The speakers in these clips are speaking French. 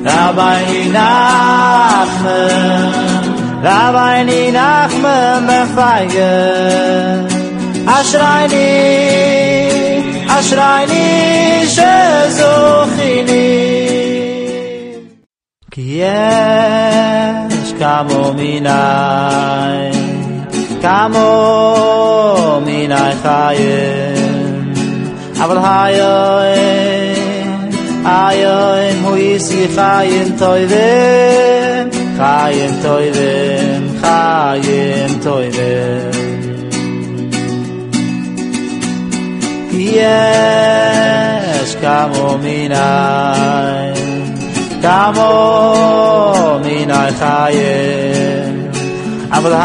Rabbeinu Nachman, Rabbeinu Nachman ben Feigen. Ashrayni, Ashrayni shezochini. Ki yesh kamo minai, kamo minai chayim. Aval hayoim hu yisi chayim toivim, chayim toivim, chayim toivim. Yes, kamo minai chayim. Aval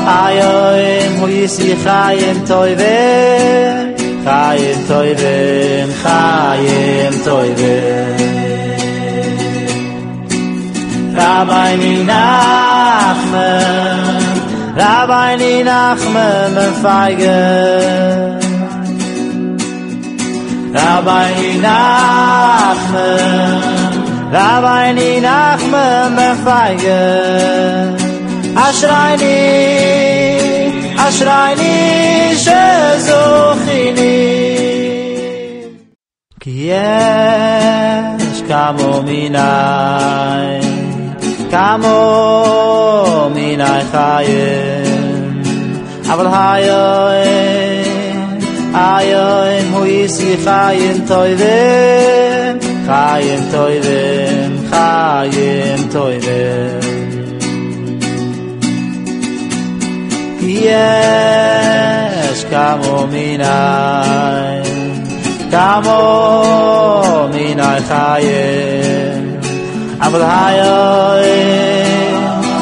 hayoim hu yisi chayim toivim, chayim toivim, chayim toivim. Rabbeinu Nachman, Rabbeinu Nachman ben Feigen. Rabbeinu Nachman, Rabbeinu Nachman ben Feigen. Ashrayni, Ashrayni shezochini. Ki yesh kamo minai, kamo minai chayim. Aval hayoim hu yisi chayim toivim, chayim toivim, chayim toivim. Ki yesh kamo minai chayim. Aval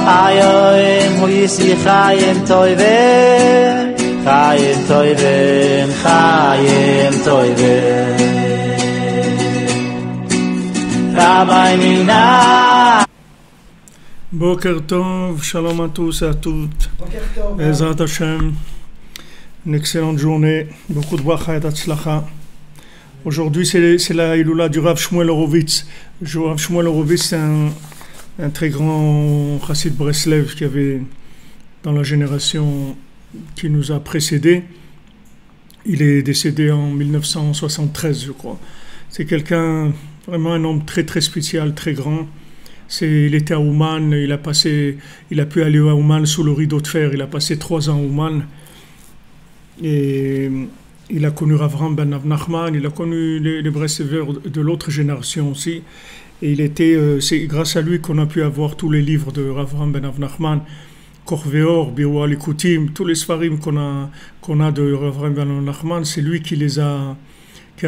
hayoim hu yisi chayim toivim, chayim toivim, chayim toivim. Rabbeinu Nachman. Boker Tov, shalom à tous et à toutes. Ezrat Hashem, une excellente journée, beaucoup de bracha et d'atzlacha. Aujourd'hui, c'est la Iloula du Rav Shmuel Horowitz. Rav Shmuel Horowitz, c'est un très grand chassid Breslev qui avait, dans la génération qui nous a précédés. Il est décédé en 1973, je crois. C'est quelqu'un, vraiment un homme très très spécial, très grand. Il était à Ouman, il a pu aller à Ouman sous le rideau de fer. Il a passé 3 ans à Ouman. Et il a connu Avraham ben Nachman, il a connu les Breslevers de l'autre génération aussi. Et c'est grâce à lui qu'on a pu avoir tous les livres de Avraham ben Nachman, Korveor, Biroua Likutim, tous les Sfarim qu'on a de Avraham ben Nachman. C'est lui qui a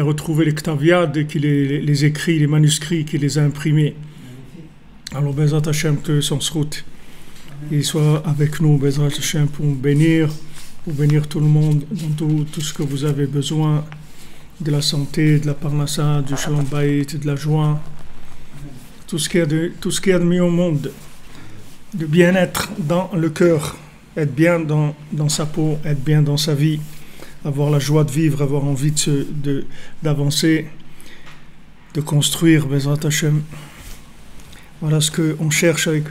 retrouvé les Ktaviad, qui les écrits, les manuscrits, qui les a imprimés. Alors, Bezrat Hashem, que son srout, il soit avec nous, Bezrat Hashem, pour bénir tout le monde dans tout ce que vous avez besoin, de la santé, de la parnassa, du shalom bayit, de la joie, tout ce qu'il y a de mieux au monde, de bien-être dans le cœur, être bien dans sa peau, être bien dans sa vie, avoir la joie de vivre, avoir envie d'avancer, de construire, Bezrat Hashem. Voilà ce qu'on cherche avec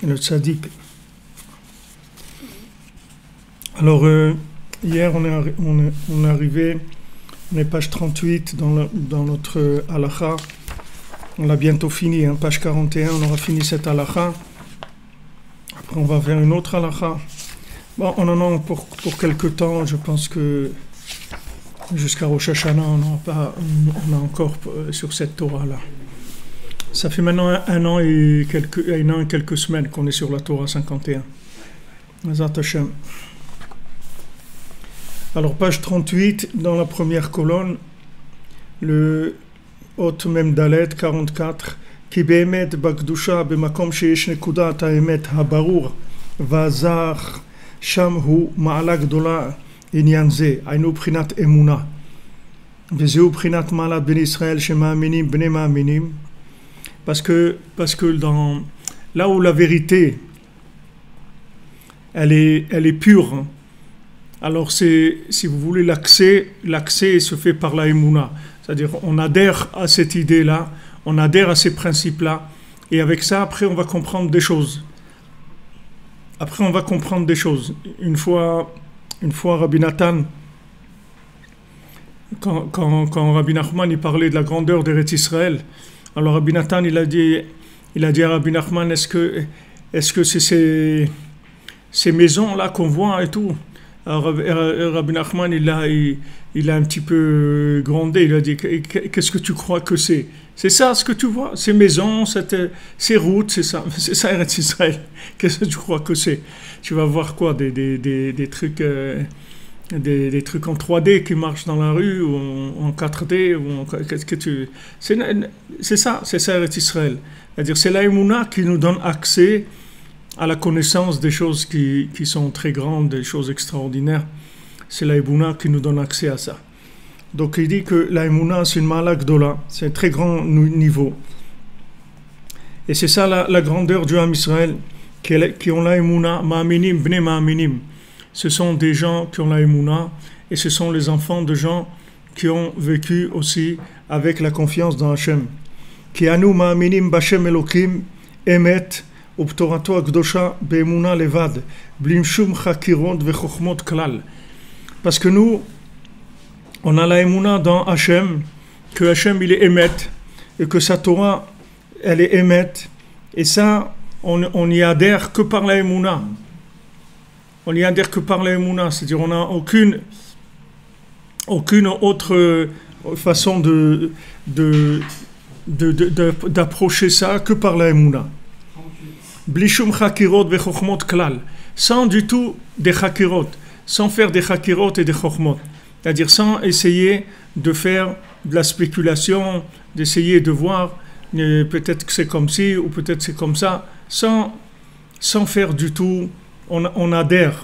le tzaddik. Alors, hier, on est arrivé, on est page 38 dans notre halakha. On l'a bientôt fini, hein, page 41, on aura fini cette halakha. Après, on va vers une autre halakha. Bon, on en a pour quelque temps, je pense que jusqu'à Rosh Hashanah, on a encore sur cette Torah-là. Ça fait maintenant un an et quelques semaines qu'on est sur la Torah 51. Bezrat Hashem. Alors, page 38, dans la première colonne, le Hot Mem Dalet 44, Ki be'emet b'kdusha b'makom sheyesh nekudat ha'emet habarur v'azar sham hu ma'ala gdola inyan ze, aynu b'chinat emuna, v'zeu b'chinat ma'alat ben Israël shema'aminim b'nei ma'aminim. Parce que là où la vérité, elle est pure, hein, alors c'est, si vous voulez, l'accès se fait par la Emouna. C'est-à-dire on adhère à cette idée-là, on adhère à ces principes-là, et avec ça, après, on va comprendre des choses. Après, on va comprendre des choses. Une fois Rabbi Nathan, quand Rabbi Nachman il parlait de la grandeur d'Eretz Israël, alors Rabbi Nathan il a dit à Rabbi Nachman, est-ce que c'est ces maisons-là qu'on voit et tout? Alors Rabbi Nachman il a un petit peu grondé, il a dit, qu'est-ce que tu crois que c'est? C'est ça ce que tu vois? Ces maisons, ces routes, c'est ça Eretz Israël. Qu'est-ce que tu crois que c'est? Tu vas voir quoi? Des trucs... Des trucs en 3D qui marchent dans la rue ou en 4D qu'est-ce que tu... c'est ça Eretz Israël. C'est-à-dire c'est la Emouna qui nous donne accès à la connaissance des choses qui sont très grandes, des choses extraordinaires. C'est la Emouna qui nous donne accès à ça. Donc il dit que la Emouna c'est une Ma'ala Gdola, c'est un très grand niveau. Et c'est ça la grandeur du Ham Israël qui ont la Emouna, Ma'aminim, Bnei Ma'aminim. Ce sont des gens qui ont la Emouna et ce sont les enfants de gens qui ont vécu aussi avec la confiance dans Hachem. Ki anu ma'aminim b'Hashem Elokim emet ubtorato akdosha be'emuna levad blim shum chakirot vechochmot klal. Parce que nous, on a la Emouna dans Hachem, que Hachem il est émet et que sa Torah elle est émet, et ça on y adhère que par la Emouna. On n'y adhère que par la Emouna, c'est-à-dire on n'a aucune autre façon d'approcher ça que par la Emouna. Blishum chakirot vechochmot klal, sans du tout des chakirot, sans faire des chakirot et des chochmot, c'est-à-dire sans essayer de faire de la spéculation, d'essayer de voir peut-être que c'est comme ci ou peut-être c'est comme ça, sans faire du tout. On adhère.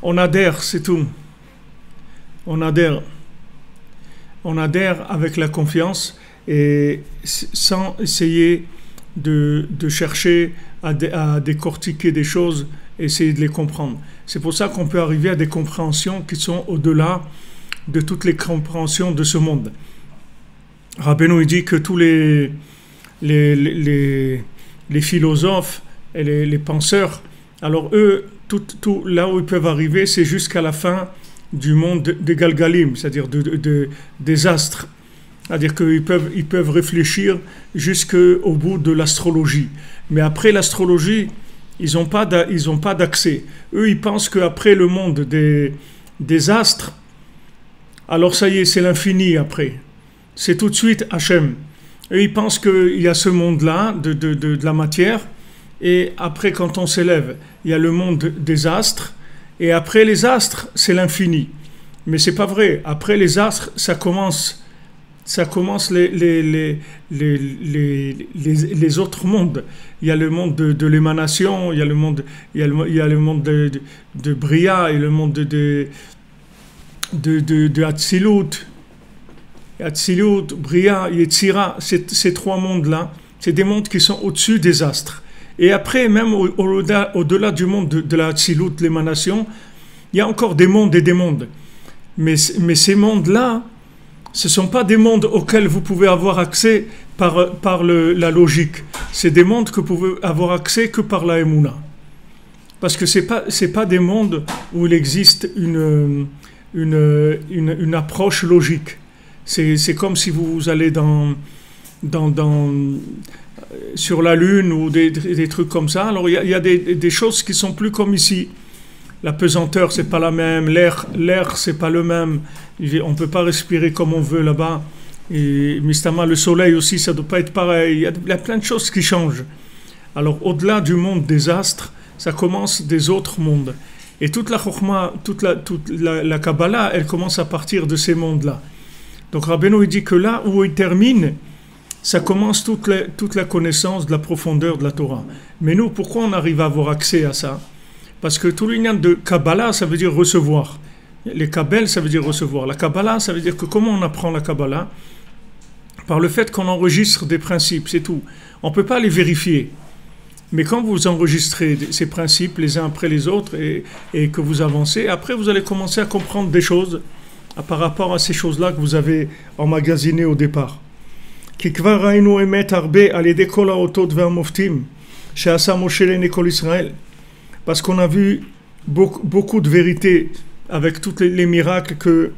On adhère, c'est tout. On adhère. On adhère avec la confiance et sans essayer de chercher à décortiquer des choses, essayer de les comprendre. C'est pour ça qu'on peut arriver à des compréhensions qui sont au-delà de toutes les compréhensions de ce monde. Rabbeinu dit que tous les philosophes et les penseurs, alors eux, tout là où ils peuvent arriver, c'est jusqu'à la fin du monde des Galgalim, c'est-à-dire des astres. C'est-à-dire qu'ils peuvent réfléchir jusqu'au bout de l'astrologie. Mais après l'astrologie, ils n'ont pas d'accès. Eux, ils pensent qu'après le monde des astres, alors ça y est, c'est l'infini après. C'est tout de suite Hachem. Et ils pensent qu'il y a ce monde-là, de la matière, et après, quand on s'élève, il y a le monde des astres, et après les astres, c'est l'infini. Mais c'est pas vrai. Après les astres, ça commence les autres mondes. Il y a le monde de l'émanation, il y a le monde de Bria, et le monde de Hatzilut. Hatzilut, Bria, Yetzira, ces trois mondes-là, c'est des mondes qui sont au-dessus des astres. Et après, même au-delà du monde de la Hatzilut, de l'émanation, il y a encore des mondes et des mondes. Mais ces mondes-là, ce ne sont pas des mondes auxquels vous pouvez avoir accès par la logique. C'est des mondes que vous pouvez avoir accès que par la Emouna. Parce que c'est pas des mondes où il existe une approche logique. C'est comme si vous allez sur la Lune ou des trucs comme ça. Alors il y a des choses qui sont plus comme ici. La pesanteur, c'est pas la même. L'air, c'est pas le même. On peut pas respirer comme on veut là-bas. Et Mistama, le soleil aussi, ça doit pas être pareil. Il y a plein de choses qui changent. Alors au-delà du monde des astres, ça commence des autres mondes. Et toute la Chokhma, toute la Kabbalah, elle commence à partir de ces mondes-là. Donc Rabbeinu il dit que là où il termine, ça commence toute la connaissance de la profondeur de la Torah. Mais nous, pourquoi on arrive à avoir accès à ça? Parce que tout l'union de Kabbalah, ça veut dire recevoir. Les Kabbel, ça veut dire recevoir. La Kabbalah, ça veut dire que comment on apprend la Kabbalah? Par le fait qu'on enregistre des principes, c'est tout. On ne peut pas les vérifier. Mais quand vous enregistrez ces principes les uns après les autres et que vous avancez, après vous allez commencer à comprendre des choses par rapport à ces choses-là que vous avez emmagasinées au départ. כי כבר ראינו אמת הרבה על ידי כל האותות והמופתים שעשה משה לעיני כל ישראל. Parce qu'on a vu beaucoup de vérités avec tous les miracles que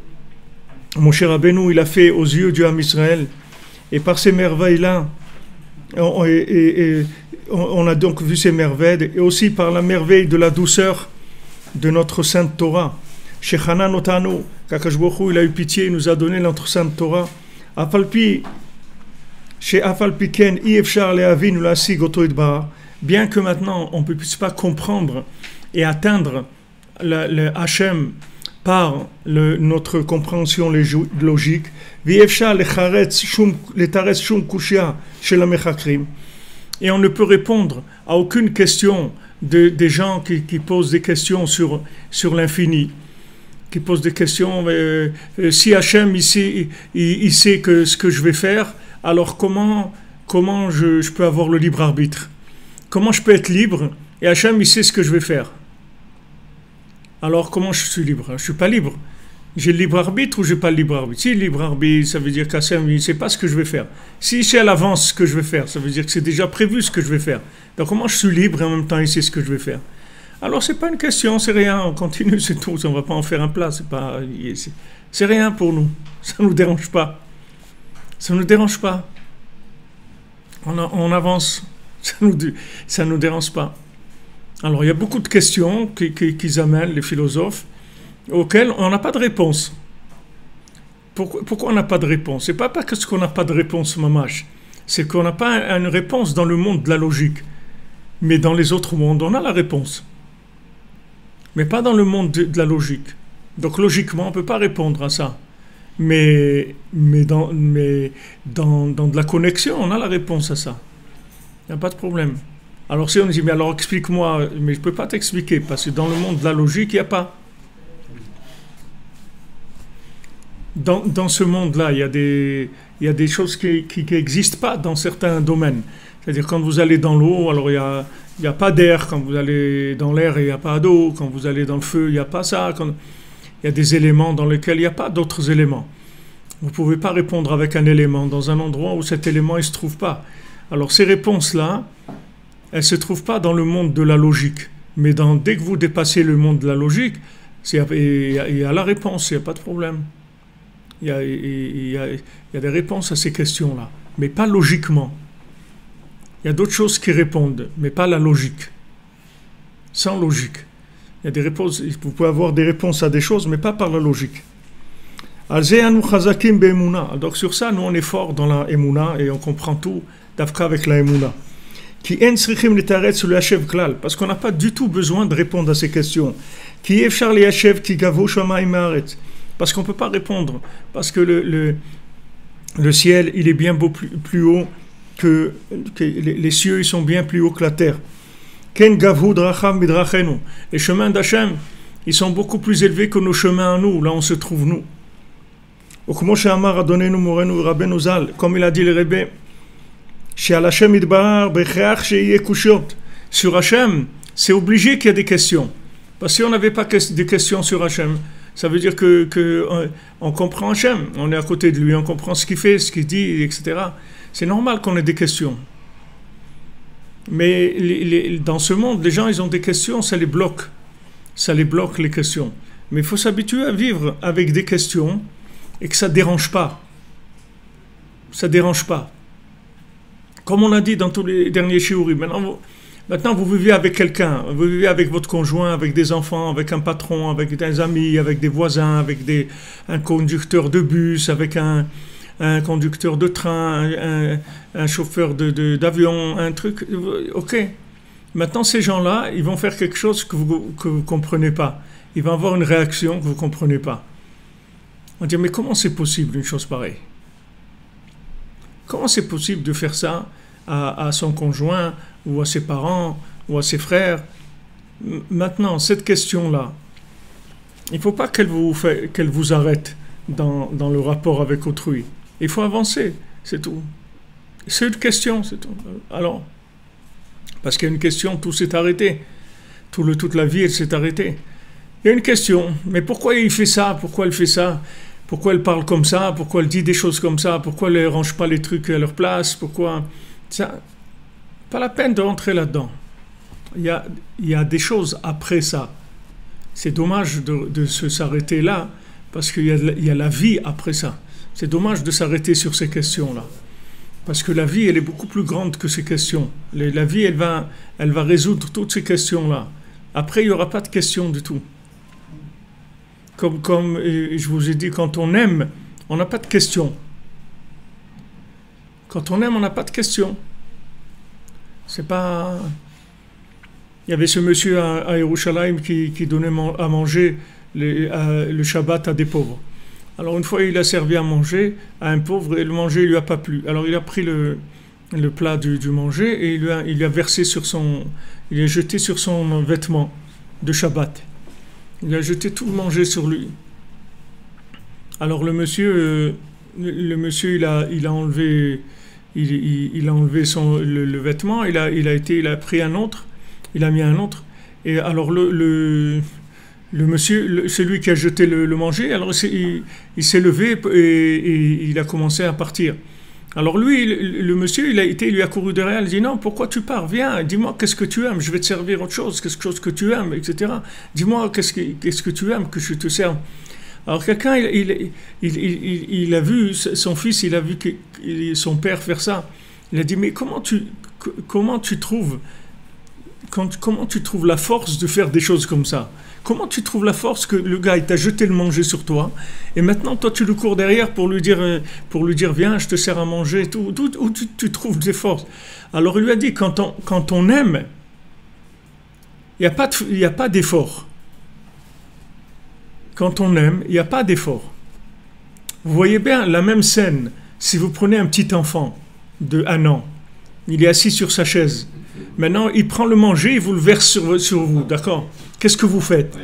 Moshe Rabbeinu il a fait aux yeux du Ham Israël. Et par ces merveilles-là, on a donc vu ces merveilles, et aussi par la merveille de la douceur de notre Sainte Torah. Shechana notanu, qu'Akadosh Baruch Hu, il a eu pitié, il nous a donné notre Sainte Torah. Afalpi, she'afalpi ken i-efshar le'avin u'lasig oto yitbarach. Bien que maintenant on ne puisse pas comprendre et atteindre le Hachem par notre compréhension logique, vi-efshar le'charetz shum kushya shel ha'mechakrim. Et on ne peut répondre à aucune question des gens qui posent des questions sur l'infini, qui posent des questions. Si Hachem ici, il sait ce que je vais faire, alors comment je peux avoir le libre arbitre? Comment je peux être libre et Hachem il sait ce que je vais faire? Alors comment je suis libre? Je ne suis pas libre. J'ai le libre arbitre ou je n'ai pas le libre arbitre? Si le libre arbitre, ça veut dire qu'Hachem il ne sait pas ce que je vais faire. Si c'est à l'avance ce que je vais faire, ça veut dire que c'est déjà prévu ce que je vais faire. Donc comment je suis libre et en même temps il sait ce que je vais faire? Alors c'est pas une question, c'est rien, on continue, c'est tout. On ne va pas en faire un plat, c'est rien pour nous. Ça ne nous dérange pas. Ça ne nous dérange pas. On avance. Ça nous dérange pas. Alors il y a beaucoup de questions qu'ils amènent, les philosophes, auxquelles on n'a pas de réponse. Pourquoi on n'a pas de réponse? C'est pas parce qu'on n'a pas de réponse, mamash. C'est qu'on n'a pas une réponse dans le monde de la logique. Mais dans les autres mondes, on a la réponse. Mais pas dans le monde de la logique. Donc logiquement, on ne peut pas répondre à ça. Mais dans de la connexion, on a la réponse à ça. Il n'y a pas de problème. Alors si on dit, mais alors explique-moi, mais je ne peux pas t'expliquer, parce que dans le monde de la logique, il n'y a pas. Dans ce monde-là, il y a des choses qui n'existent pas dans certains domaines. C'est-à-dire quand vous allez dans l'eau, alors il n'y a pas d'air. Quand vous allez dans l'air, il n'y a pas d'eau. Quand vous allez dans le feu, il n'y a pas ça. Il y a des éléments dans lesquels il n'y a pas d'autres éléments. Vous ne pouvez pas répondre avec un élément dans un endroit où cet élément ne se trouve pas. Alors ces réponses-là, elles ne se trouvent pas dans le monde de la logique. Mais dès que vous dépassez le monde de la logique, il y a la réponse, il n'y a pas de problème. Il y a des réponses à ces questions-là, mais pas logiquement. Il y a d'autres choses qui répondent, mais pas la logique. Sans logique. Il y a des réponses, vous pouvez avoir des réponses à des choses, mais pas par la logique. Donc sur ça, nous on est fort dans la Emouna et on comprend tout d'Afka avec la Emouna. Parce qu'on n'a pas du tout besoin de répondre à ces questions. Parce qu'on ne peut pas répondre. Parce que le ciel, il est bien plus haut que les cieux, ils sont bien plus hauts que la terre. Les chemins d'Hachem, ils sont beaucoup plus élevés que nos chemins à nous, là on se trouve nous. Comme il a dit le Rebbe, sur Hachem, c'est obligé qu'il y ait des questions. Parce que si on n'avait pas de questions sur Hachem, ça veut dire qu'on comprend Hachem, on est à côté de lui, on comprend ce qu'il fait, ce qu'il dit, etc. C'est normal qu'on ait des questions. Mais dans ce monde, les gens, ils ont des questions, ça les bloque. Ça les bloque, les questions. Mais il faut s'habituer à vivre avec des questions et que ça ne dérange pas. Ça ne dérange pas. Comme on a dit dans tous les derniers shiurim, maintenant vous vivez avec quelqu'un, vous vivez avec votre conjoint, avec des enfants, avec un patron, avec des amis, avec des voisins, avec un conducteur de bus, avec un conducteur de train, un chauffeur d'avion, un truc. Ok. Maintenant, ces gens-là, ils vont faire quelque chose que vous ne comprenez pas. Ils vont avoir une réaction que vous ne comprenez pas. On dit, mais comment c'est possible une chose pareille? Comment c'est possible de faire ça à son conjoint, ou à ses parents, ou à ses frères? Maintenant, cette question-là, il ne faut pas qu'elle vous arrête dans le rapport avec autrui. Il faut avancer, c'est tout. C'est une question, c'est tout. Alors, Parce qu'il y a une question, tout s'est arrêté. Toute la vie, elle s'est arrêtée. Il y a une question, mais pourquoi il fait ça? Pourquoi elle fait ça? Pourquoi elle parle comme ça? Pourquoi elle dit des choses comme ça? Pourquoi elle ne range pas les trucs à leur place? Pourquoi ça? Pas la peine de rentrer là-dedans. Il y a des choses après ça. C'est dommage de s'arrêter là, parce qu'il y a la vie après ça. C'est dommage de s'arrêter sur ces questions-là. Parce que la vie, elle est beaucoup plus grande que ces questions. La vie, elle va résoudre toutes ces questions-là. Après, il n'y aura pas de questions du tout. Comme je vous ai dit, quand on aime, on n'a pas de questions. Quand on aime, on n'a pas de questions. C'est pas... Il y avait ce monsieur à Yerushalayim qui donnait à manger le Shabbat à des pauvres. Alors une fois, il a servi à manger à un pauvre et le manger ne lui a pas plu. Alors il a pris le plat du manger et il lui a versé il a jeté sur son vêtement de Shabbat. Il a jeté tout le manger sur lui. Alors le monsieur il a enlevé le vêtement, il a pris un autre, il a mis un autre. Et alors le monsieur, celui qui a jeté le manger, alors il s'est levé et il a commencé à partir. Alors lui, le monsieur, il lui a couru derrière, il a dit non, pourquoi tu pars? Viens, dis-moi qu'est-ce que tu aimes, je vais te servir autre chose, quelque chose que tu aimes, etc. Dis-moi qu'est-ce que tu aimes que je te serve. Alors quelqu'un, il a vu son fils, il a vu son père faire ça. Il a dit mais comment tu trouves la force de faire des choses comme ça? Comment tu trouves la force que le gars il t'a jeté le manger sur toi et maintenant toi tu le cours derrière pour lui dire viens je te sers à manger où tu trouves des forces? Alors il lui a dit quand on aime il n'y a pas d'effort. Quand on aime il n'y a pas d'effort. Vous voyez bien la même scène si vous prenez un petit enfant de 1 an, il est assis sur sa chaise. Maintenant, il prend le manger et vous le verse sur vous, d'accord? Qu'est-ce que vous faites?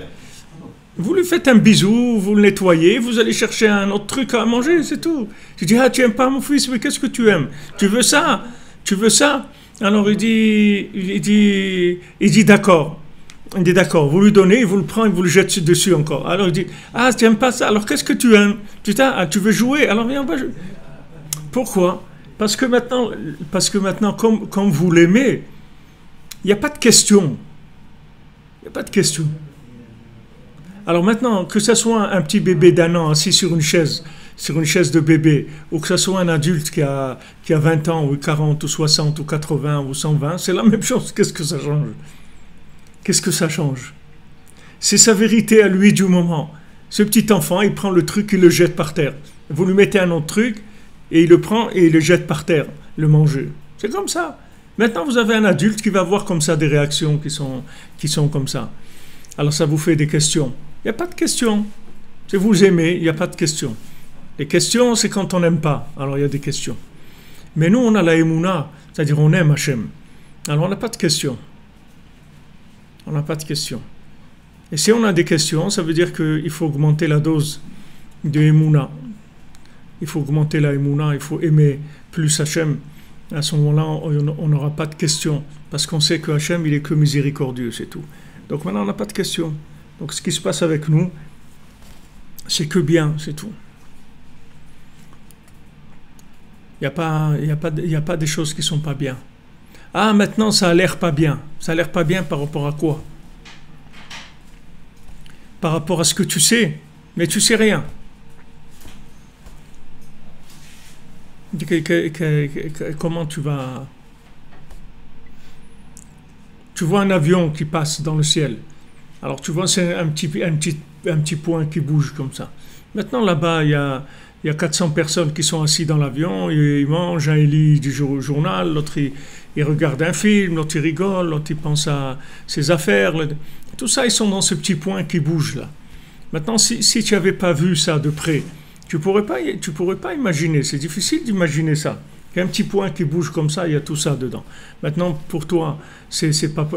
Vous lui faites un bisou, vous le nettoyez, vous allez chercher un autre truc à manger, c'est tout. Je dis, tu n'aimes pas mon fils, mais qu'est-ce que tu aimes? Tu veux ça? Tu veux ça? Alors il dit d'accord. Il dit d'accord, vous lui donnez, il vous le prend et vous le jette dessus encore. Alors il dit, tu n'aimes pas ça, alors qu'est-ce que tu aimes? Putain, tu veux jouer? Alors viens, on va jouer. Pourquoi? Parce que maintenant, comme vous l'aimez, il n'y a pas de question. Il n'y a pas de question. Alors maintenant, que ce soit un petit bébé d'1 an assis sur une chaise de bébé, ou que ce soit un adulte qui a 20 ans, ou 40, ou 60, ou 80, ou 120, c'est la même chose. Qu'est-ce que ça change? Qu'est-ce que ça change? C'est sa vérité à lui du moment. Ce petit enfant, il prend le truc, il le jette par terre. Vous lui mettez un autre truc, et il le prend et il le jette par terre, le manger. C'est comme ça. Maintenant, vous avez un adulte qui va avoir comme ça des réactions qui sont comme ça. Alors, ça vous fait des questions. Il n'y a pas de questions. Si vous aimez, il n'y a pas de questions. Les questions, c'est quand on n'aime pas. Alors, il y a des questions. Mais nous, on a la émouna, c'est-à-dire on aime Hachem. Alors, on n'a pas de questions. On n'a pas de questions. Et si on a des questions, ça veut dire qu'il faut augmenter la dose de émouna. Il faut augmenter la émouna, il faut aimer plus Hachem. À ce moment-là, on n'aura pas de questions, parce qu'on sait que Hachem, il est que miséricordieux, c'est tout. Donc maintenant, on n'a pas de questions. Donc ce qui se passe avec nous, c'est que bien, c'est tout. Il n'y a pas des choses qui ne sont pas bien. Ah, maintenant, ça a l'air pas bien. Ça a l'air pas bien par rapport à quoi? Par rapport à ce que tu sais, mais tu sais rien. Comment tu vas... Tu vois un avion qui passe dans le ciel. Alors tu vois, c'est un petit point qui bouge comme ça. Maintenant là-bas, il y a 400 personnes qui sont assises dans l'avion, et ils mangent, un il lit du journal, l'autre il regarde un film, l'autre il rigole, l'autre il pense à ses affaires. Tout ça, ils sont dans ce petit point qui bouge là. Maintenant, si tu n'avais pas vu ça de près, tu pourrais pas imaginer, c'est difficile d'imaginer ça. Il y a un petit point qui bouge comme ça, il y a tout ça dedans. Maintenant, pour toi, c'est pas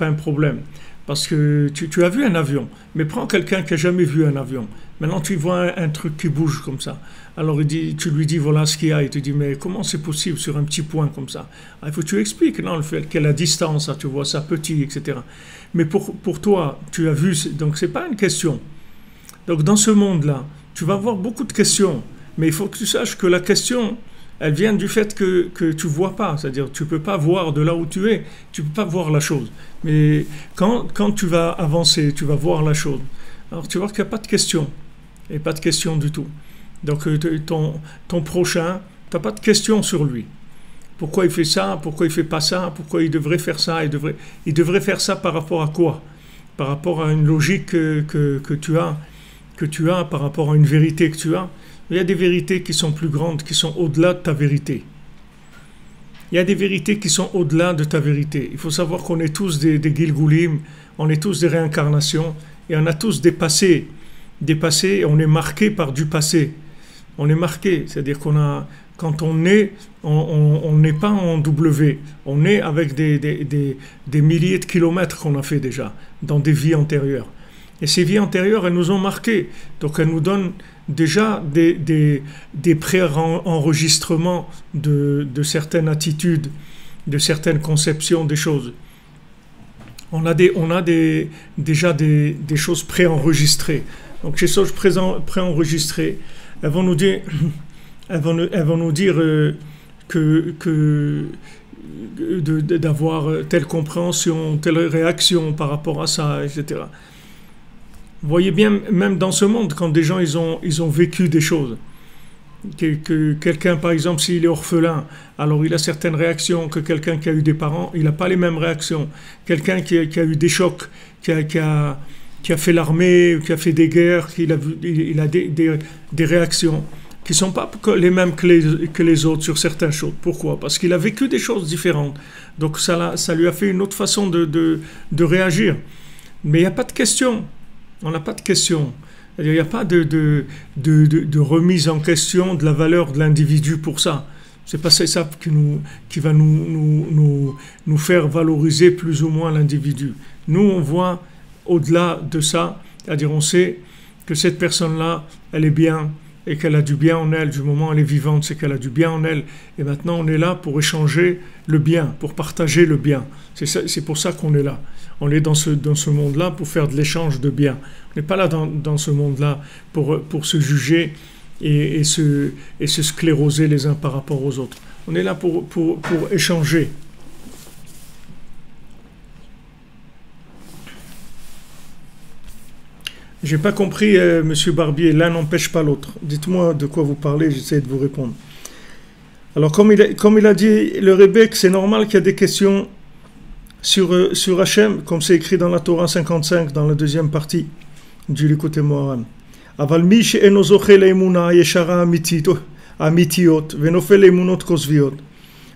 un problème. Parce que tu as vu un avion, mais prends quelqu'un qui n'a jamais vu un avion. Maintenant, tu vois un truc qui bouge comme ça. Alors, tu lui dis, voilà ce qu'il y a. Il te dit, mais comment c'est possible sur un petit point comme ça? Il faut que tu expliques, non, le fait quelle est la distance, tu vois ça petit, etc. Mais pour toi, tu as vu, donc c'est pas une question. Donc, dans ce monde-là, tu vas avoir beaucoup de questions. Mais il faut que tu saches que la question, elle vient du fait que tu ne vois pas. C'est-à-dire, tu ne peux pas voir de là où tu es. Tu ne peux pas voir la chose. Mais quand tu vas avancer, tu vas voir la chose. Alors, tu vois qu'il n'y a pas de question. Et pas de question du tout. Donc, ton prochain, tu n'as pas de question sur lui. Pourquoi il fait ça? Pourquoi il ne fait pas ça? Pourquoi il devrait faire ça? Il devrait faire ça par rapport à quoi? Par rapport à une logique que tu as, par rapport à une vérité que tu as. Il y a des vérités qui sont plus grandes, qui sont au-delà de ta vérité. Il y a des vérités qui sont au-delà de ta vérité. Il faut savoir qu'on est tous des Gilgulim, on est tous des réincarnations, et on a tous des passés, on est marqué par du passé. On est marqué, c'est-à-dire quand on n'est pas en W, on est avec des milliers de kilomètres qu'on a fait déjà, dans des vies antérieures. Et ces vies antérieures, elles nous ont marqués. Donc elles nous donnent déjà des pré-enregistrements de certaines attitudes, de certaines conceptions des choses. On a déjà des choses préenregistrées. Donc ces choses préenregistrées, elles vont nous dire d'avoir telle compréhension, telle réaction par rapport à ça, etc. Vous voyez bien, même dans ce monde, quand des gens ils ont vécu des choses, que quelqu'un, par exemple, s'il est orphelin, alors il a certaines réactions que quelqu'un qui a eu des parents, il n'a pas les mêmes réactions. Quelqu'un qui a eu des chocs, qui a fait l'armée, qui a fait des guerres, il a des réactions qui ne sont pas les mêmes que les autres sur certaines choses. Pourquoi? Parce qu'il a vécu des choses différentes. Donc ça lui a fait une autre façon de réagir. Mais il n'y a pas de question. On n'a pas de question. Il n'y a pas de remise en question de la valeur de l'individu pour ça. C'est pas ça qui va nous faire valoriser plus ou moins l'individu. Nous, on voit au-delà de ça, c'est-à-dire on sait que cette personne-là, elle est bien et qu'elle a du bien en elle. Du moment où elle est vivante, c'est qu'elle a du bien en elle. Et maintenant, on est là pour échanger le bien, pour partager le bien. C'est pour ça qu'on est là. On est dans ce monde-là pour faire de l'échange de biens. On n'est pas là dans ce monde-là pour se juger et se scléroser les uns par rapport aux autres. On est là pour échanger. J'ai pas compris, Monsieur Barbier, l'un n'empêche pas l'autre. Dites-moi de quoi vous parlez, j'essaie de vous répondre. Alors, comme il a dit, le Rebbe, c'est normal qu'il y a des questions sur Hachem, comme c'est écrit dans la Torah 55, dans la deuxième partie du Likutei Moharan. Aval mi she'eno zoche le'emuna yeshara amitiot venofel le'emunot kosviot.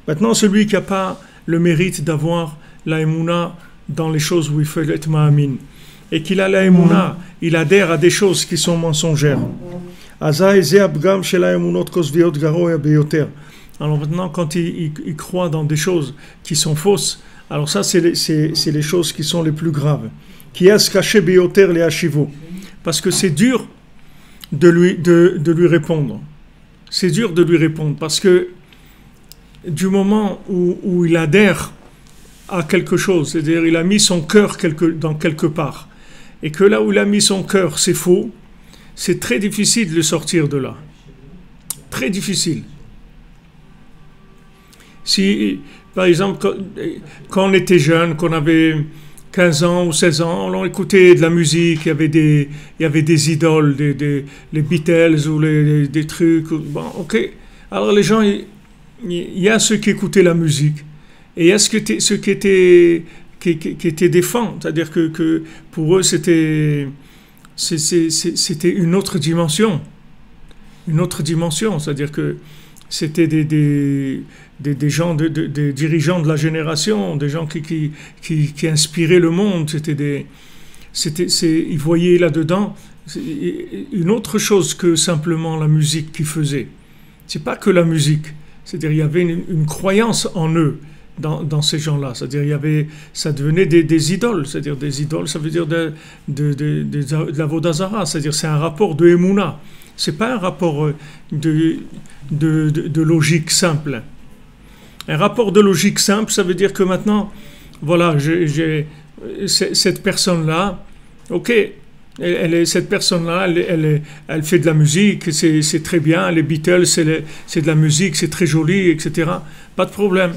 Maintenant, celui qui n'a pas le mérite d'avoir la emuna dans les choses où il faut être ma'amin, et qu'il a la emuna, il adhère à des choses qui sont mensongères. Azai ze abgam shel emunot kosviot garoya beyoter. Alors maintenant, quand il croit dans des choses qui sont fausses, alors ça, c'est les choses qui sont les plus graves. Qui est caché beyoter les hachivo. Parce que c'est dur de lui répondre. C'est dur de lui répondre. Parce que du moment où il adhère à quelque chose, c'est-à-dire il a mis son cœur dans quelque part, et que là où il a mis son cœur, c'est faux, c'est très difficile de le sortir de là. Très difficile. Si, par exemple, quand on était jeune, qu'on avait 15 ans ou 16 ans, on écoutait de la musique, il y avait des idoles, les Beatles ou des trucs. Bon, ok. Alors les gens, il y a ceux qui écoutaient la musique, et il y a ceux qui étaient des fans, c'est-à-dire que pour eux c'était une autre dimension. Une autre dimension, c'est-à-dire que c'était des gens, des dirigeants de la génération, des gens qui inspiraient le monde. Ils voyaient là-dedans une autre chose que simplement la musique qu'ils faisaient. C'est pas que la musique. C'est-à-dire il y avait une croyance en eux. dans ces gens-là. C'est-à-dire, ça devenait des idoles. C'est-à-dire, des idoles, ça veut dire de la Vodazara. C'est-à-dire, c'est un rapport de Emouna. C'est pas un rapport de logique simple. Un rapport de logique simple, ça veut dire que maintenant, voilà, cette personne-là, ok, cette personne-là, elle fait de la musique, c'est très bien, les Beatles, c'est de la musique, c'est très joli, etc. Pas de problème.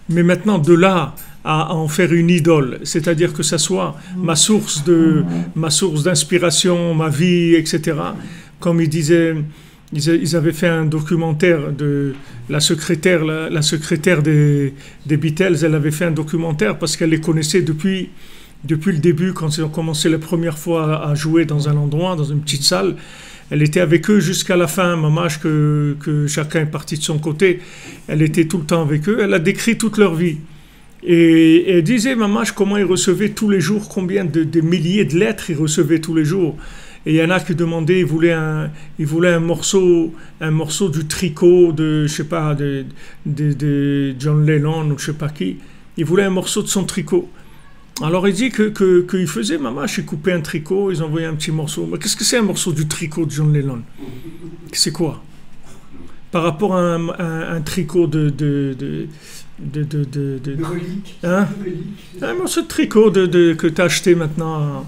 Mais maintenant, de là à en faire une idole, c'est-à-dire que ça soit ma source d'inspiration, ma vie, etc. Comme ils avaient fait un documentaire de la secrétaire des Beatles, elle avait fait un documentaire parce qu'elle les connaissait depuis le début, quand ils ont commencé la première fois à jouer dans un endroit, dans une petite salle. Elle était avec eux jusqu'à la fin, mamage, que chacun est parti de son côté. Elle était tout le temps avec eux. Elle a décrit toute leur vie. Et elle disait, mamage, comment ils recevaient tous les jours, combien de milliers de lettres ils recevaient tous les jours. Et il y en a qui demandaient, ils voulaient un morceau du tricot de, je sais pas, de John Lennon ou je sais pas qui. Ils voulaient un morceau de son tricot. Alors il dit qu'il faisait, mamage, il coupait un tricot, ils envoyaient un petit morceau. Mais qu'est-ce que c'est un morceau du tricot de John Lennon? C'est quoi? Par rapport à un tricot de relique. Hein? Un morceau de tricot que tu as acheté maintenant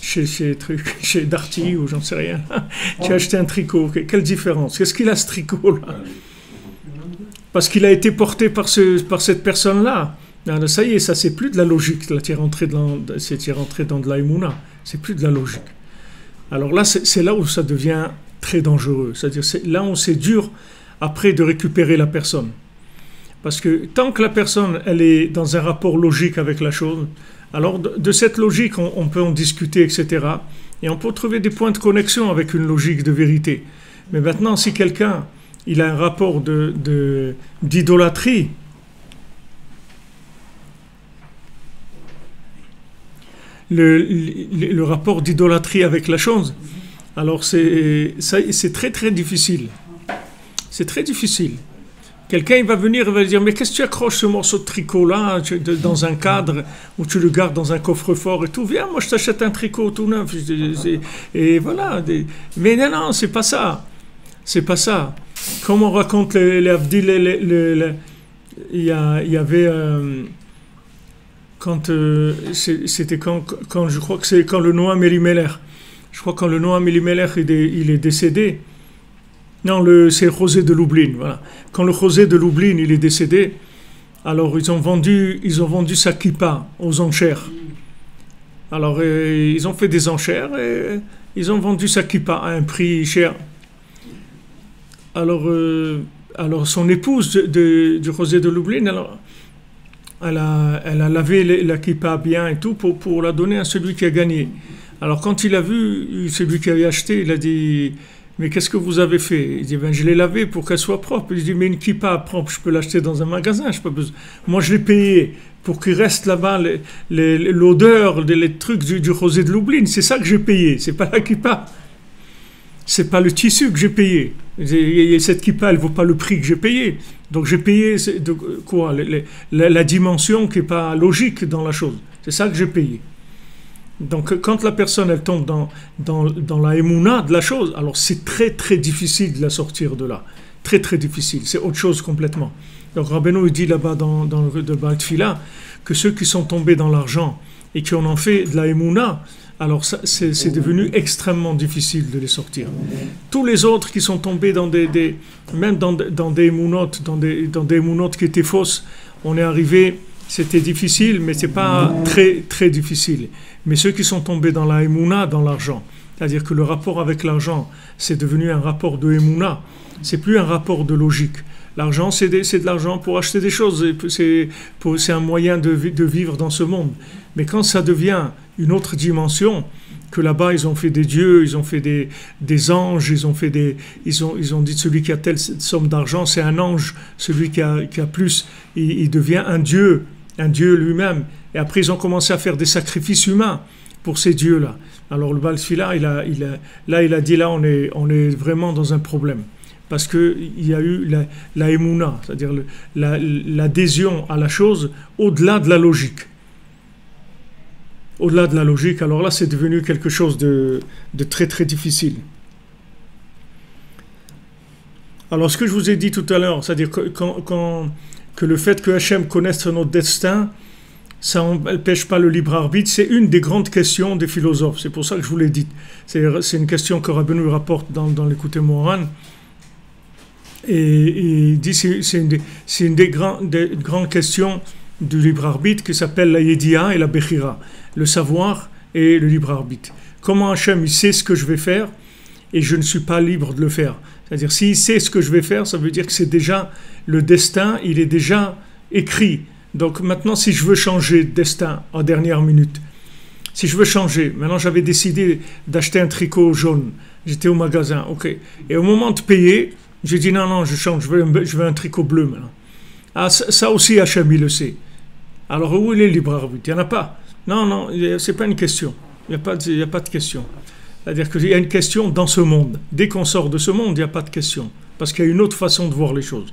chez Darty ou j'en sais rien. Tu as acheté un tricot. Quelle différence? Qu'est-ce qu'il a ce tricot-là? Parce qu'il a été porté par cette personne-là. Non, ça y est, ça c'est plus de la logique. Là, tu es rentré dans de la Emouna. C'est plus de la logique. Alors là, c'est là où ça devient très dangereux. C'est-à-dire, c'est là où c'est dur après de récupérer la personne. Parce que tant que la personne, elle est dans un rapport logique avec la chose, alors de cette logique, on peut en discuter, etc. Et on peut trouver des points de connexion avec une logique de vérité. Mais maintenant, si quelqu'un, il a un rapport d'idolâtrie, le rapport d'idolâtrie avec la chose, alors c'est très très difficile. C'est très difficile. Quelqu'un il va venir et va dire, mais qu'est-ce que tu accroches ce morceau de tricot là dans un cadre où tu le gardes dans un coffre-fort et tout, viens, moi je t'achète un tricot tout neuf. Et voilà. Mais non, c'est pas ça. C'est pas ça. Comme on raconte les Avdil, il y avait... c'était quand je crois que c'est quand le Noam Elimelech. Je crois quand le Noam Elimelech il est décédé. Non, c'est José de Lublin. Voilà. Quand le José de Lublin il est décédé, alors ils ont vendu sa kippa aux enchères. Alors ils ont fait des enchères et ils ont vendu sa kippa à un prix cher. Alors son épouse du José de Lublin, alors elle a lavé la kippa bien et tout pour la donner à celui qui a gagné. Alors quand il a vu celui qui avait acheté, il a dit, mais qu'est-ce que vous avez fait? Il dit, ben je l'ai lavé pour qu'elle soit propre. Il dit, mais une kippa propre, je peux l'acheter dans un magasin, je pas besoin. Moi je l'ai payé pour qu'il reste là-bas l'odeur, les trucs du José de Lublin. C'est ça que j'ai payé, c'est pas la kippa. C'est pas le tissu que j'ai payé. Et cette kippa, elle vaut pas le prix que j'ai payé. Donc j'ai payé la dimension qui est pas logique dans la chose. C'est ça que j'ai payé. Donc quand la personne elle tombe dans la émouna de la chose, alors c'est très très difficile de la sortir de là. Très très difficile. C'est autre chose complètement. Donc Rabbeinu il dit là-bas dans le de Baal Tfila que ceux qui sont tombés dans l'argent et qui en ont fait de la émouna, alors ça, c'est devenu extrêmement difficile de les sortir. Tous les autres qui sont tombés même dans des émounotes, dans des émounotes qui étaient fausses, on est arrivé, c'était difficile, mais c'est pas très très difficile. Mais ceux qui sont tombés dans la émouna, dans l'argent, c'est-à-dire que le rapport avec l'argent, c'est devenu un rapport de émouna, c'est plus un rapport de logique. L'argent, c'est de l'argent pour acheter des choses, c'est un moyen de vivre dans ce monde. Mais quand ça devient une autre dimension, que là-bas ils ont fait des dieux, ils ont fait des anges, ils ont dit celui qui a telle somme d'argent, c'est un ange, celui qui a plus, il devient un dieu lui-même. Et après ils ont commencé à faire des sacrifices humains pour ces dieux-là. Alors le Baal Tfila, il a dit là on est vraiment dans un problème. parce qu'il y a eu la émouna, c'est-à-dire l'adhésion à la chose au-delà de la logique. Au-delà de la logique, alors là, c'est devenu quelque chose de très très difficile. Alors, ce que je vous ai dit tout à l'heure, c'est-à-dire que le fait que Hachem connaisse notre destin, ça n'empêche pas le libre arbitre, c'est une des grandes questions des philosophes. C'est pour ça que je vous l'ai dit. C'est une question que Rabbeinu rapporte dans l'Écoutez Moran. Et il dit c'est une des grandes questions du libre arbitre qui s'appelle la Yediya et la Bechira, le savoir et le libre arbitre. Comment Hachem il sait ce que je vais faire et je ne suis pas libre de le faire. C'est-à-dire s'il sait ce que je vais faire, ça veut dire que c'est déjà le destin, il est déjà écrit. Donc maintenant, si je veux changer de destin en dernière minute, si je veux changer, maintenant j'avais décidé d'acheter un tricot jaune, j'étais au magasin, ok. Et au moment de payer, j'ai dit non, je change, je veux un tricot bleu maintenant. Ah, ça aussi Hachem il le sait. Alors où est le libre arbitre? Il n'y en a pas. Non, c'est pas une question. Il n'y a pas de question. C'est-à-dire qu'il y a une question dans ce monde. Dès qu'on sort de ce monde, il n'y a pas de question. Parce qu'il y a une autre façon de voir les choses.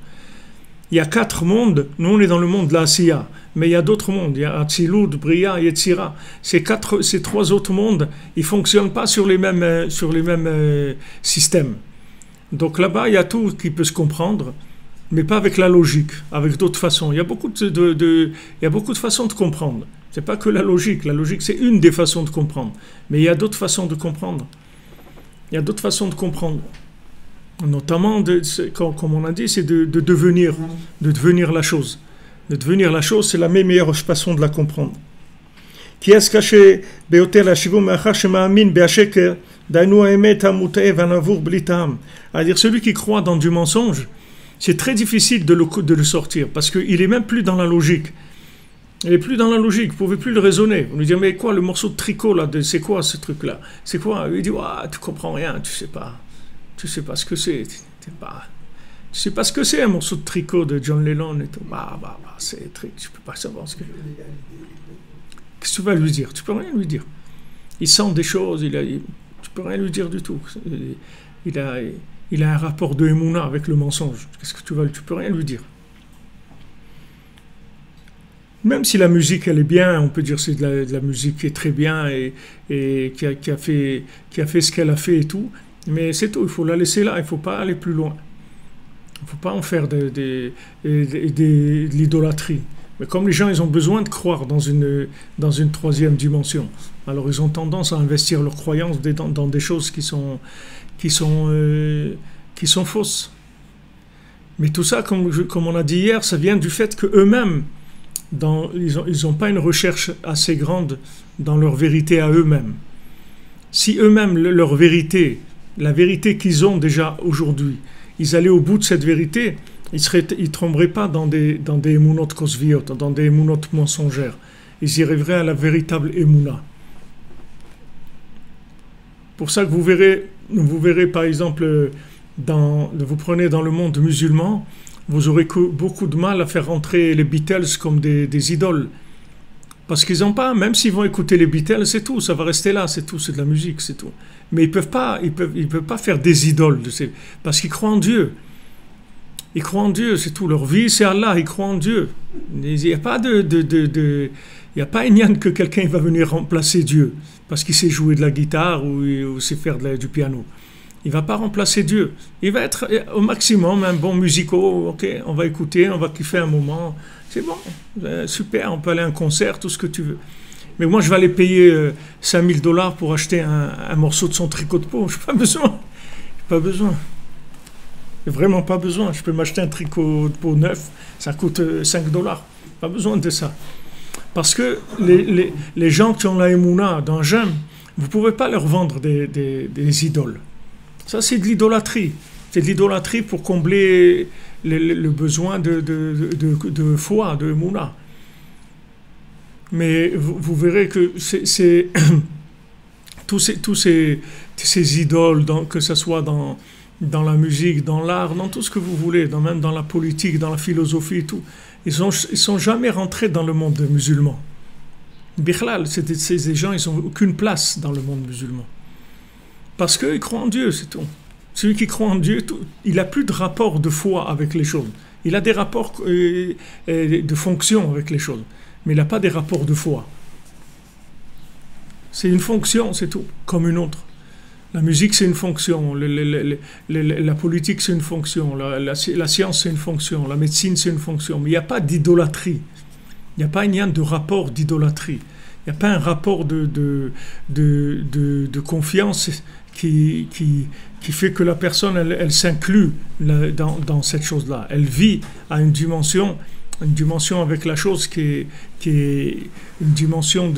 Il y a 4 mondes. Nous, on est dans le monde de la Asiya. Mais il y a d'autres mondes. Il y a Atzilut, Bria et Yetzira. Ces 3 autres mondes, ils ne fonctionnent pas sur les mêmes systèmes. Donc là-bas, il y a tout qui peut se comprendre, mais pas avec la logique, avec d'autres façons. Il y a beaucoup de façons de comprendre. C'est pas que la logique. La logique, c'est une des façons de comprendre. Mais il y a d'autres façons de comprendre. Il y a d'autres façons de comprendre. Notamment, comme on a dit, c'est de devenir la chose. De devenir la chose, c'est la meilleure façon de la comprendre. Qui est-ce caché c'est-à-dire celui qui croit dans du mensonge, c'est très difficile de le sortir, parce qu'il n'est même plus dans la logique. Il n'est plus dans la logique, vous ne pouvez plus le raisonner. Vous lui dites, mais quoi, le morceau de tricot, là, c'est quoi ce truc-là? C'est quoi? Il dit, tu comprends rien, tu sais pas ce que c'est. Tu sais pas ce que c'est, un morceau de tricot de John Lennon et tout. C'est très, tu peux pas savoir ce que... Qu'est-ce que tu vas lui dire? Tu peux rien lui dire. Il sent des choses, tu peux rien lui dire du tout. Il a un rapport de émouna avec le mensonge. Qu'est-ce que tu peux rien lui dire. Même si la musique elle est bien, on peut dire que c'est de la musique qui est très bien et qui a fait ce qu'elle a fait et tout, mais c'est tout, il faut la laisser là, il ne faut pas aller plus loin. Il ne faut pas en faire de l'idolâtrie. Mais comme les gens ils ont besoin de croire dans une 3e dimension, alors ils ont tendance à investir leurs croyances dans des choses qui sont fausses. Mais tout ça, comme on a dit hier, ça vient du fait qu'eux-mêmes, ils n'ont pas une recherche assez grande dans leur vérité à eux-mêmes. Si eux-mêmes, leur vérité, la vérité qu'ils ont déjà aujourd'hui, ils allaient au bout de cette vérité, ils ne tomberaient pas dans des émounotes kosviot, dans des émounotes mensongères. Ils y arriveraient à la véritable émouna. Pour ça que vous verrez par exemple, vous prenez dans le monde musulman, vous aurez beaucoup de mal à faire rentrer les Beatles comme des idoles. Parce qu'ils n'ont pas, même s'ils vont écouter les Beatles, c'est tout, ça va rester là, c'est tout, c'est de la musique, c'est tout. Mais ils peuvent pas faire des idoles, parce qu'ils croient en Dieu. Ils croient en Dieu, c'est tout. Leur vie, c'est Allah, ils croient en Dieu. Il n'y a pas il n'y a pas une que quelqu'un va venir remplacer Dieu, parce qu'il sait jouer de la guitare ou sait faire du piano. Il ne va pas remplacer Dieu. Il va être au maximum un bon musico. Ok, on va écouter, on va kiffer un moment. C'est bon, super, on peut aller à un concert, tout ce que tu veux. Mais moi, je vais aller payer $5,000 pour acheter un morceau de son tricot de peau. Je n'ai pas besoin. Pas besoin. Vraiment pas besoin. Je peux m'acheter un tricot de peau neuf, ça coûte $5. Pas besoin de ça. Parce que les gens qui ont la émouna dans J'aime, vous ne pouvez pas leur vendre des idoles. Ça, c'est de l'idolâtrie. C'est de l'idolâtrie pour combler le besoin de foi, de mouna. Mais vous verrez que c'est tous ces idoles, que ce soit dans la musique, dans l'art, dans tout ce que vous voulez, même dans la politique, dans la philosophie et tout, ils sont jamais rentrés dans le monde musulman. Bichlal, ces gens, ils n'ont aucune place dans le monde musulman. Parce qu'ils croient en Dieu, c'est tout. Celui qui croit en Dieu, il n'a plus de rapport de foi avec les choses. Il a des rapports de fonction avec les choses, mais il n'a pas des rapports de foi. C'est une fonction, c'est tout, comme une autre. La musique, c'est une fonction, la politique, c'est une fonction, la science, c'est une fonction, la médecine, c'est une fonction, mais il n'y a pas d'idolâtrie. Il n'y a pas un lien de rapport d'idolâtrie. Il n'y a pas un rapport de confiance qui fait que la personne, elle s'inclut dans cette chose-là. Elle vit à une dimension avec la chose qui est une dimension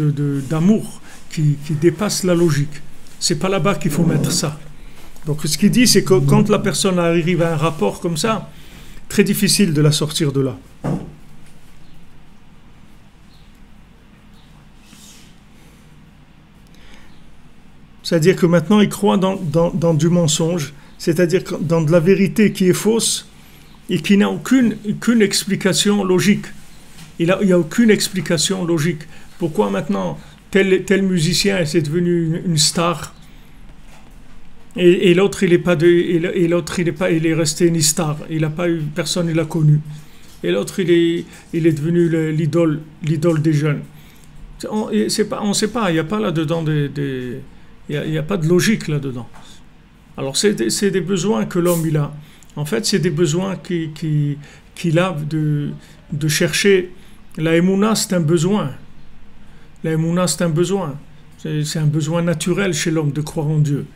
d'amour qui dépasse la logique. C'est pas là-bas qu'il faut mettre ça. Donc ce qu'il dit, c'est que quand la personne arrive à un rapport comme ça, très difficile de la sortir de là. C'est-à-dire que maintenant, il croit dans du mensonge, c'est-à-dire dans de la vérité qui est fausse et qui n'a aucune explication logique. Il n'y a aucune explication logique. Pourquoi maintenant tel musicien est devenu une star et l'autre il est resté une star. Il n'a pas eu personne, il l'a connu. Et l'autre il est devenu l'idole des jeunes. On ne sait pas. Il n'y a pas là-dedans il n'y a pas de logique là-dedans. Alors c'est des besoins que l'homme il a. En fait, c'est des besoins qu'il a de chercher. La émouna, c'est un besoin. La émouna, c'est un besoin. C'est un besoin naturel chez l'homme de croire en Dieu.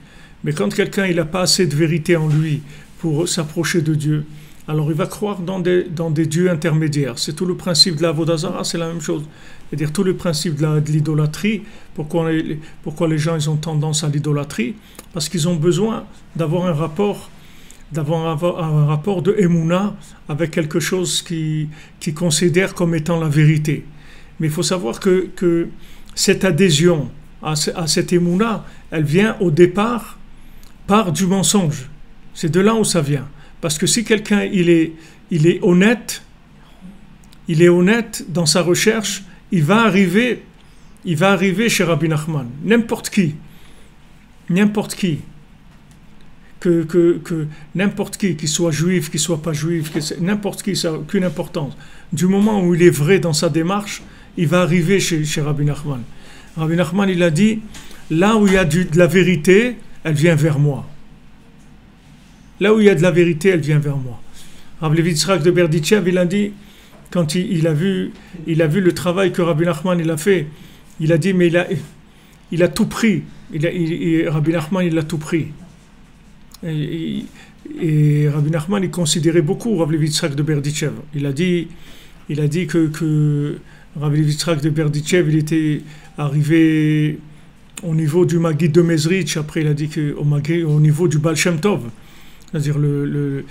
Mais quand quelqu'un il n'a pas assez de vérité en lui pour s'approcher de Dieu, alors il va croire dans des dieux intermédiaires. C'est tout le principe de la Avodah Zarah, c'est la même chose. C'est-à-dire tout le principe de l'idolâtrie. Pourquoi les gens ils ont tendance à l'idolâtrie? Parce qu'ils ont besoin d'avoir un rapport de émouna avec quelque chose qui considère comme étant la vérité. Mais il faut savoir que cette adhésion à cette émouna, elle vient au départ par du mensonge. C'est de là où ça vient. Parce que si quelqu'un il est honnête dans sa recherche, il va arriver chez Rabbi Nachman. N'importe qui, n'importe qui, qu'il soit juif, qu'il soit pas juif, n'importe qui, ça n'a aucune importance. Du moment où il est vrai dans sa démarche, il va arriver chez Rabbi Nachman. Rabbi Nachman, il a dit, là où il y a de la vérité, elle vient vers moi. Là où il y a de la vérité, elle vient vers moi. Rabbi Levi Yitzhak de Berditchev, il a dit, quand il a vu le travail que Rabbi Nachman il a fait, il a dit, mais il a tout pris. Rabbi Nachman, il a tout pris. Et Rabbi Nachman, il considérait beaucoup Rabbi Levi Yitzhak de Berditchev. Il a dit que Rabbi Levi Yitzhak de Berditchev, il était arrivé au niveau du Maggid de Mezrich. Après, il a dit qu'au niveau du Baal Shem Tov, c'est-à-dire le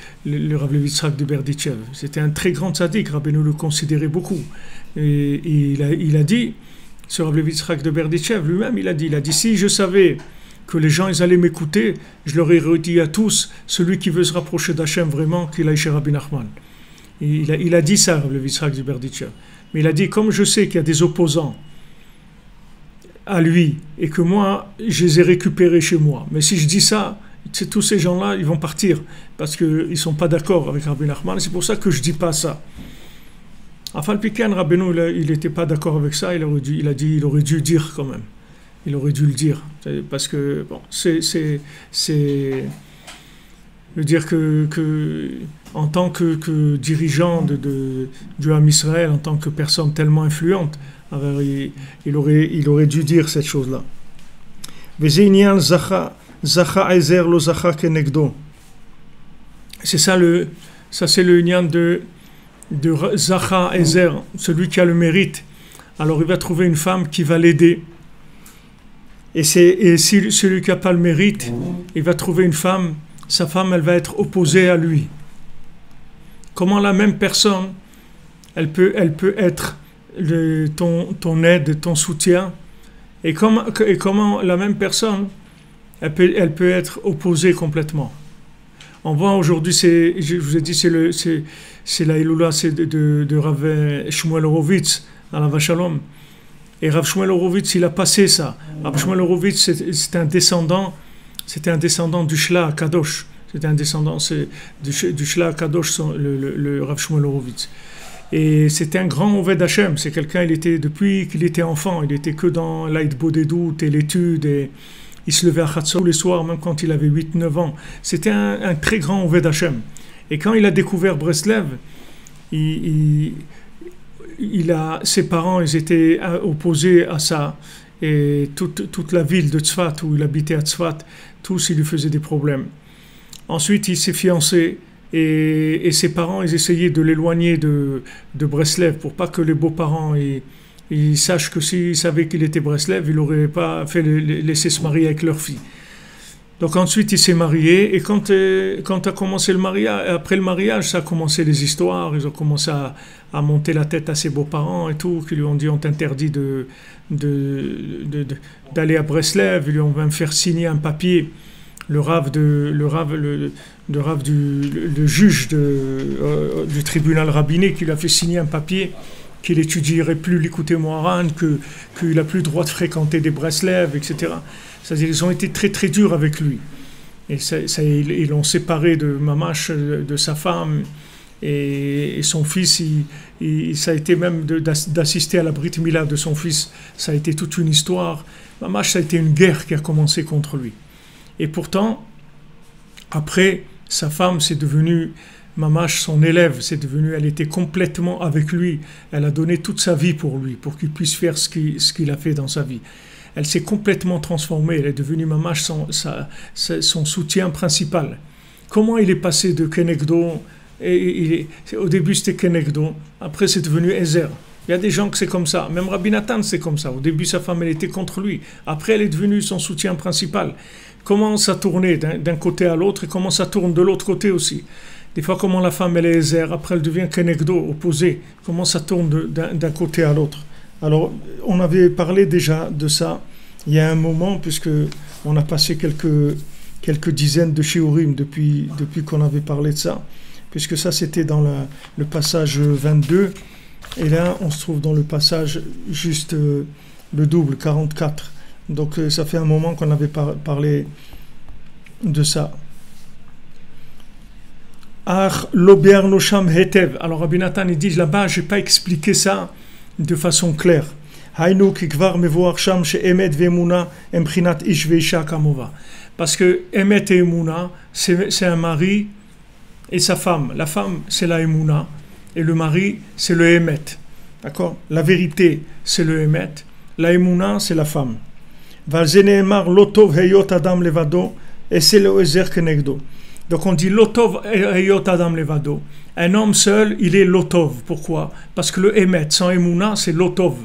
Rabbi Levi Yitzhak de Berditchev. C'était un très grand tzaddik, Rabbeinu le considérait beaucoup. Et il a dit, ce Rabbi Levi Yitzhak de Berditchev, lui-même, il a dit, si je savais que les gens ils allaient m'écouter, je leur ai dit à tous, celui qui veut se rapprocher d'Hachem vraiment, qu'il aille chez Rabbi Nachman. Il a dit ça, Rabbi Levi Yitzhak de Berditchev. Mais il a dit, comme je sais qu'il y a des opposants à lui, et que moi, je les ai récupérés chez moi, mais si je dis ça, tous ces gens-là, ils vont partir parce qu'ils ne sont pas d'accord avec Rabbi Nachman. C'est pour ça que je ne dis pas ça. Afal Piken, Rabbeinu, il n'était pas d'accord avec ça. Il aurait dû dire quand même. Il aurait dû le dire. Parce que, bon, je veux dire que en tant que dirigeant du Ham Israël, en tant que personne tellement influente, alors il aurait dû dire cette chose-là. Vezeinyan Zacha Ezer lo Zacha Kenegdo. C'est ça c'est le Inyan de Zacha Ezer, celui qui a le mérite. Alors il va trouver une femme qui va l'aider. Et si celui qui n'a pas le mérite, il va trouver une femme, sa femme, elle va être opposée à lui. Comment la même personne, elle peut être ton aide, ton soutien, et comment la même personne, elle peut être opposée complètement. On voit aujourd'hui, je vous ai dit, c'est la Iloula de Rav Shmuel Horowitz à la Vachalom. Et Rav Shmuel Horowitz, il a passé ça. Rav Shmuel Horowitz, c'était un descendant du Shla Kadosh, C'était un descendant du Shla Kadosh, le Rav Shmuel Horowitz. Et c'était un grand Oved Hashem. C'est quelqu'un, il était, depuis qu'il était enfant, il était que dans l'Aïd Bodédout et l'étude. Et il se levait à Khatsor tous les soirs, même quand il avait 8-9 ans. C'était un très grand Oved Hashem. Et quand il a découvert Breslev, ses parents, ils étaient opposés à ça. Et toute la ville de Tzfat, où il habitait à Tzfat, tous, ils lui faisaient des problèmes. Ensuite, il s'est fiancé. Et ses parents, ils essayaient de l'éloigner de Breslev pour pas que les beaux-parents ils sachent que s'ils savaient qu'il était Breslev, ils n'auraient pas fait laisser se marier avec leur fille. Donc ensuite, il s'est marié et quand a commencé le mariage, après le mariage, ça a commencé les histoires. Ils ont commencé à monter la tête à ses beaux-parents et tout, qui lui ont dit on t'interdit d'aller à Breslev. Ils lui ont même fait signer un papier. Le juge du tribunal rabbinique, il a fait signer un papier qu'il n'étudierait plus l'écouter Moharan, qu'il n'a plus le droit de fréquenter des Breslev, etc. C'est-à-dire qu'ils ont été très très durs avec lui. Et ils l'ont séparé de Mamash, de sa femme, et son fils, ça a été même d'assister à la Brit Mila de son fils, ça a été toute une histoire. Mamash, ça a été une guerre qui a commencé contre lui. Et pourtant, après, sa femme, c'est devenue Mamash, son élève, elle était complètement avec lui. Elle a donné toute sa vie pour lui, pour qu'il puisse faire ce qu'il a fait dans sa vie. Elle s'est complètement transformée, elle est devenue Mamash, son soutien principal. Comment il est passé de Kenegdo, au début c'était Kenegdo, après c'est devenu Ezer. Il y a des gens que c'est comme ça, même Rabbi Nathan c'est comme ça. Au début sa femme elle était contre lui, après elle est devenue son soutien principal. Comment ça tournait d'un côté à l'autre et comment ça tourne de l'autre côté aussi. Des fois, comment la femme elle est Ezer, après elle devient Kenegdo, opposée. Comment ça tourne d'un côté à l'autre. Alors, on avait parlé déjà de ça il y a un moment, puisque on a passé quelques dizaines de shiurim depuis qu'on avait parlé de ça, puisque ça c'était dans le passage 22, et là on se trouve dans le passage juste le double, 44. Donc ça fait un moment qu'on avait parlé de ça. Alors Rabbi Nathan il dit là-bas, je n'ai pas expliqué ça de façon claire. Parce que Emet et Emouna, c'est un mari et sa femme. La femme, c'est la Emouna et le mari, c'est le Emet. D'accord? La vérité, c'est le Emet. La Emouna, c'est la femme. Et c'est le Ezer Kenegdo. Donc on dit Lotov Heyot Adam Levado. Un homme seul, il est Lotov. Pourquoi? Parce que le Emet sans Emouna, c'est Lotov.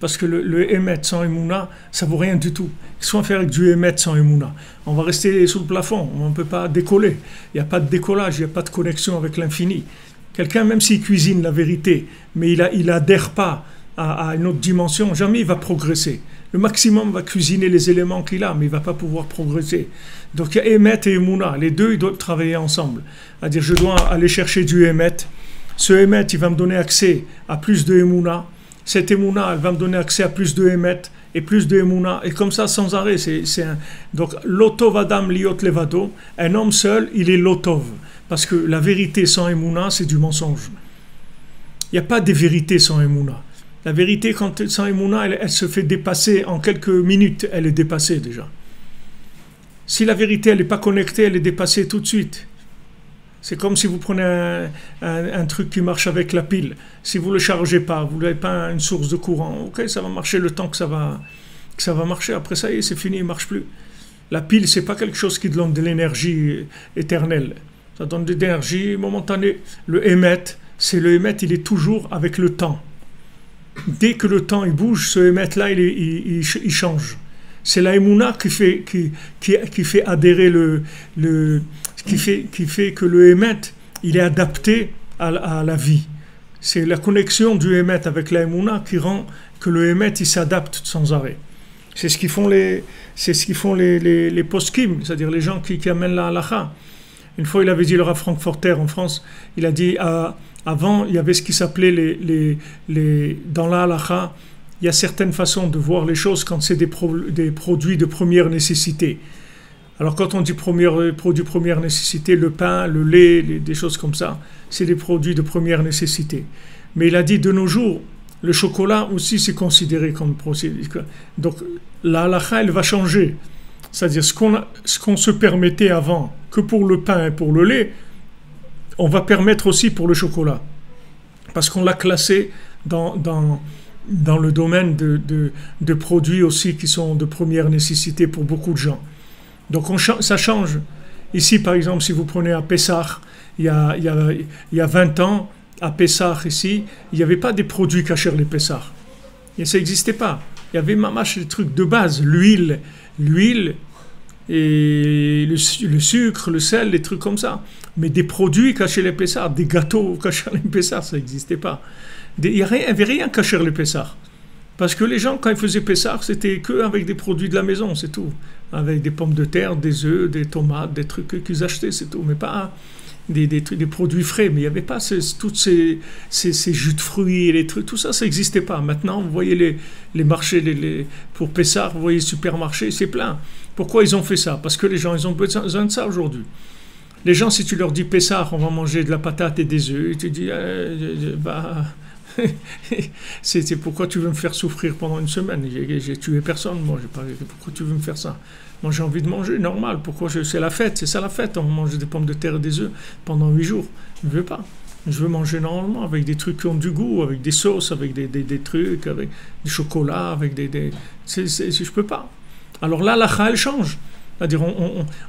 Parce que le Emet sans Emouna, ça vaut rien du tout. Qu'est-ce qu'on fait avec du Emet sans Emouna? On va rester sous le plafond, on ne peut pas décoller. Il n'y a pas de décollage, il n'y a pas de connexion avec l'infini. Quelqu'un, même s'il cuisine la vérité, mais il n'adhère pas à une autre dimension, jamais il va progresser. Le maximum va cuisiner les éléments qu'il a, mais il ne va pas pouvoir progresser. Donc il y a Emet et Emouna, les deux ils doivent travailler ensemble. C'est-à-dire je dois aller chercher du Emet. Ce Emet, il va me donner accès à plus de Emouna. Cette Emouna, elle va me donner accès à plus de Emet et plus de Emouna, et comme ça sans arrêt. Donc Lotov Adam Liot Levado, un homme seul, il est Lotov. Parce que la vérité sans Emouna, c'est du mensonge. Il n'y a pas de vérité sans Emouna. La vérité, sans Emouna, elle se fait dépasser en quelques minutes, elle est dépassée déjà. Si la vérité, elle n'est pas connectée, elle est dépassée tout de suite. C'est comme si vous prenez un truc qui marche avec la pile. Si vous ne le chargez pas, vous n'avez pas une source de courant, ok, ça va marcher le temps que ça va marcher. Après ça y est, c'est fini, il ne marche plus. La pile, ce n'est pas quelque chose qui donne de l'énergie éternelle. Ça donne de l'énergie momentanée. Le Emet, il est toujours avec le temps. Dès que le temps il bouge, ce Emet-là, il change. C'est la Emouna qui fait adhérer qui fait que le Emet, il est adapté à la vie. C'est la connexion du Emet avec la Emouna qui rend que le Emet, il s'adapte sans arrêt. C'est ce qu'ils font les poskim, c'est-à-dire les gens qui amènent la halakha. Une fois, il avait dit le Rav Frankfurter en France, il a dit avant, il y avait ce qui s'appelait dans la halakha, il y a certaines façons de voir les choses quand c'est des produits de première nécessité. Alors quand on dit produits première nécessité, le pain, le lait, des choses comme ça, c'est des produits de première nécessité. Mais il a dit de nos jours, le chocolat aussi c'est considéré comme produit. Donc la halakha, elle va changer. C'est-à-dire ce qu'on se permettait avant que pour le pain et pour le lait, on va permettre aussi pour le chocolat. Parce qu'on l'a classé dans le domaine de produits aussi qui sont de première nécessité pour beaucoup de gens. Donc ça change. Ici, par exemple, si vous prenez à Pessah, il y a 20 ans, à Pessah, ici, il n'y avait pas des produits cachers les Pessah. Et ça n'existait pas. Il y avait mamash des trucs de base, l'huile et le sucre, le sel, des trucs comme ça. Mais des produits cachés les Pessah, des gâteaux cachés les Pessah, ça n'existait pas. Il n'y avait rien caché les Pessah. Parce que les gens, quand ils faisaient Pessah, c'était que avec des produits de la maison, c'est tout. Avec des pommes de terre, des œufs, des tomates, des trucs qu'ils achetaient, c'est tout. Mais pas des produits frais. Mais il n'y avait pas tous ces jus de fruits, les trucs, tout ça, ça n'existait pas. Maintenant, vous voyez les marchés pour Pessah, vous voyez les supermarchés, c'est plein. Pourquoi ils ont fait ça? Parce que les gens, ils ont besoin de ça aujourd'hui. Les gens, si tu leur dis Pessah, on va manger de la patate et des œufs, et tu dis, c'est pourquoi tu veux me faire souffrir pendant une semaine? J'ai tué personne, moi. Pourquoi tu veux me faire ça? Moi, j'ai envie de manger normal. C'est la fête, c'est ça la fête. On mange des pommes de terre et des œufs pendant 8 jours. Je ne veux pas. Je veux manger normalement avec des trucs qui ont du goût, avec des sauces, avec des trucs, avec du chocolat, avec je peux pas. Alors là, la elle change. C'est-à-dire,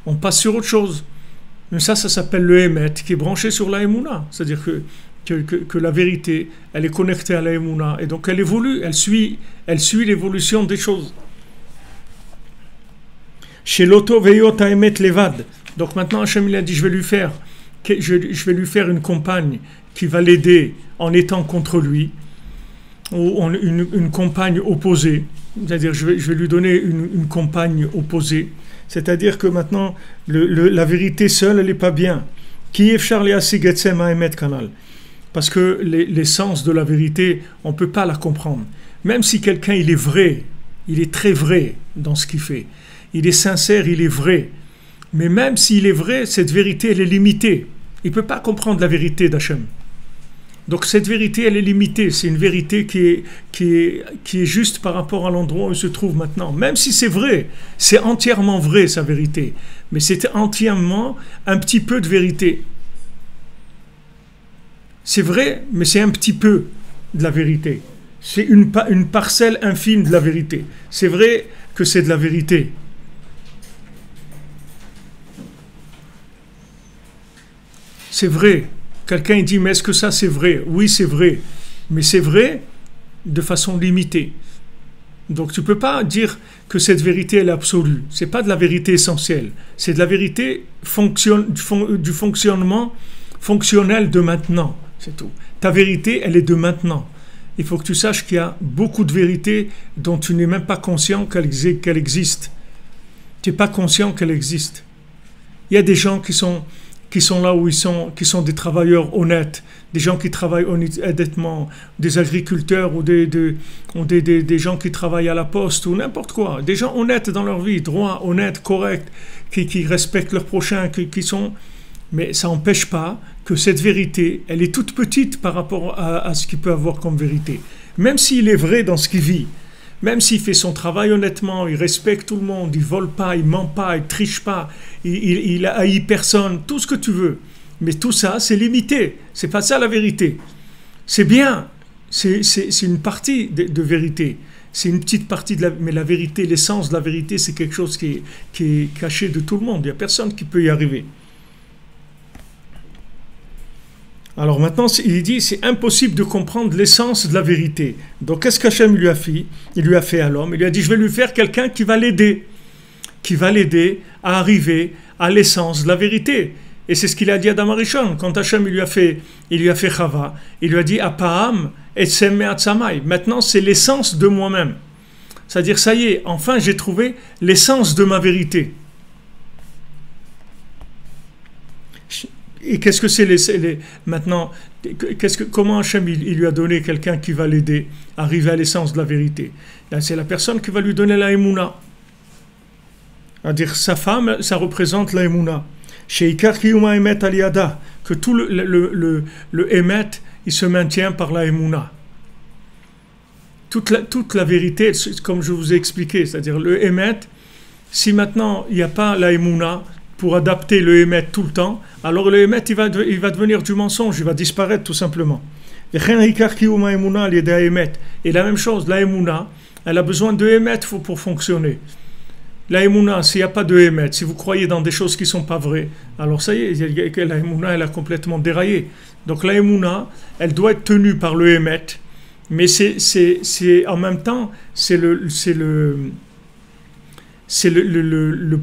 on passe sur autre chose. Mais ça s'appelle le Emet, qui est branché sur la Emouna. C'est-à-dire que la vérité, elle est connectée à la Emouna. Et donc, elle évolue, elle suit l'évolution des choses. Chez l'auto veyota Emet levad. Donc maintenant, Hachem, il a dit, je vais lui faire une compagne qui va l'aider en étant contre lui, ou une compagne opposée. C'est-à-dire, je vais lui donner une compagne opposée. C'est-à-dire que maintenant, la vérité seule, elle n'est pas bien. Qui est Charlie Asigetsem à Emet Kanal? Parce que l'essence de la vérité, on ne peut pas la comprendre. Même si quelqu'un, il est vrai, il est très vrai dans ce qu'il fait. Il est sincère, il est vrai. Mais même s'il est vrai, cette vérité, elle est limitée. Il ne peut pas comprendre la vérité d'Hachem. Donc cette vérité, elle est limitée. C'est une vérité qui est juste par rapport à l'endroit où il se trouve maintenant. Même si c'est vrai, c'est entièrement vrai sa vérité. Mais c'est entièrement un petit peu de vérité. C'est vrai, mais c'est un petit peu de la vérité. C'est une parcelle infime de la vérité. C'est vrai que c'est de la vérité. C'est vrai. Quelqu'un dit, mais est-ce que ça c'est vrai? Oui, c'est vrai. Mais c'est vrai de façon limitée. Donc tu ne peux pas dire que cette vérité elle est absolue. Ce n'est pas de la vérité essentielle. C'est de la vérité du fonctionnement fonctionnel de maintenant. C'est tout. Ta vérité, elle est de maintenant. Il faut que tu saches qu'il y a beaucoup de vérités dont tu n'es même pas conscient qu'elle existe. Tu n'es pas conscient qu'elle existe. Il y a des gens qui sont là où ils sont, qui sont des travailleurs honnêtes, des gens qui travaillent honnêtement, des agriculteurs ou des gens qui travaillent à la poste ou n'importe quoi, des gens honnêtes dans leur vie, droits, honnêtes, corrects, qui respectent leurs prochains, qui sont... Mais ça n'empêche pas que cette vérité, elle est toute petite par rapport à ce qu'il peut avoir comme vérité. Même s'il est vrai dans ce qu'il vit, même s'il fait son travail honnêtement, il respecte tout le monde, il ne vole pas, il ne ment pas, il ne triche pas, il haït personne, tout ce que tu veux. Mais tout ça, c'est limité. Ce n'est pas ça la vérité. C'est bien, c'est une partie de vérité. C'est une petite partie mais la vérité, l'essence de la vérité, c'est quelque chose qui est caché de tout le monde. Il n'y a personne qui peut y arriver. Alors maintenant, il dit, c'est impossible de comprendre l'essence de la vérité. Donc qu'est-ce qu'Hachem lui a fait? Il lui a fait à l'homme, il lui a dit, je vais lui faire quelqu'un qui va l'aider à arriver à l'essence de la vérité. Et c'est ce qu'il a dit à Adam Arishon. Quand Hachem il lui a fait Chava, il lui a dit, Apaham et Tsem Me'atzamai. Maintenant, c'est l'essence de moi-même. C'est-à-dire, ça y est, enfin j'ai trouvé l'essence de ma vérité. Et qu'est-ce que c'est maintenant, comment Hachem il lui a donné quelqu'un qui va l'aider à arriver à l'essence de la vérité? Là, c'est la personne qui va lui donner la Emouna. C'est-à-dire sa femme, ça représente la Emouna. Sheikar Kiyuma Emet Aliada, que tout le Emet, il se maintient par la Emouna. Toute la vérité, comme je vous ai expliqué, c'est-à-dire le Emet, si maintenant il n'y a pas la Emouna pour adapter le Emet tout le temps, alors le Emet il va devenir du mensonge, il va disparaître tout simplement. Et la même chose, la Emouna, elle a besoin de Emet pour fonctionner. La Emouna, s'il n'y a pas de Emet, si vous croyez dans des choses qui ne sont pas vraies, alors ça y est, la Emouna, elle a complètement déraillé. Donc la Emouna, elle doit être tenue par le Emet, mais c'est en même temps, c'est le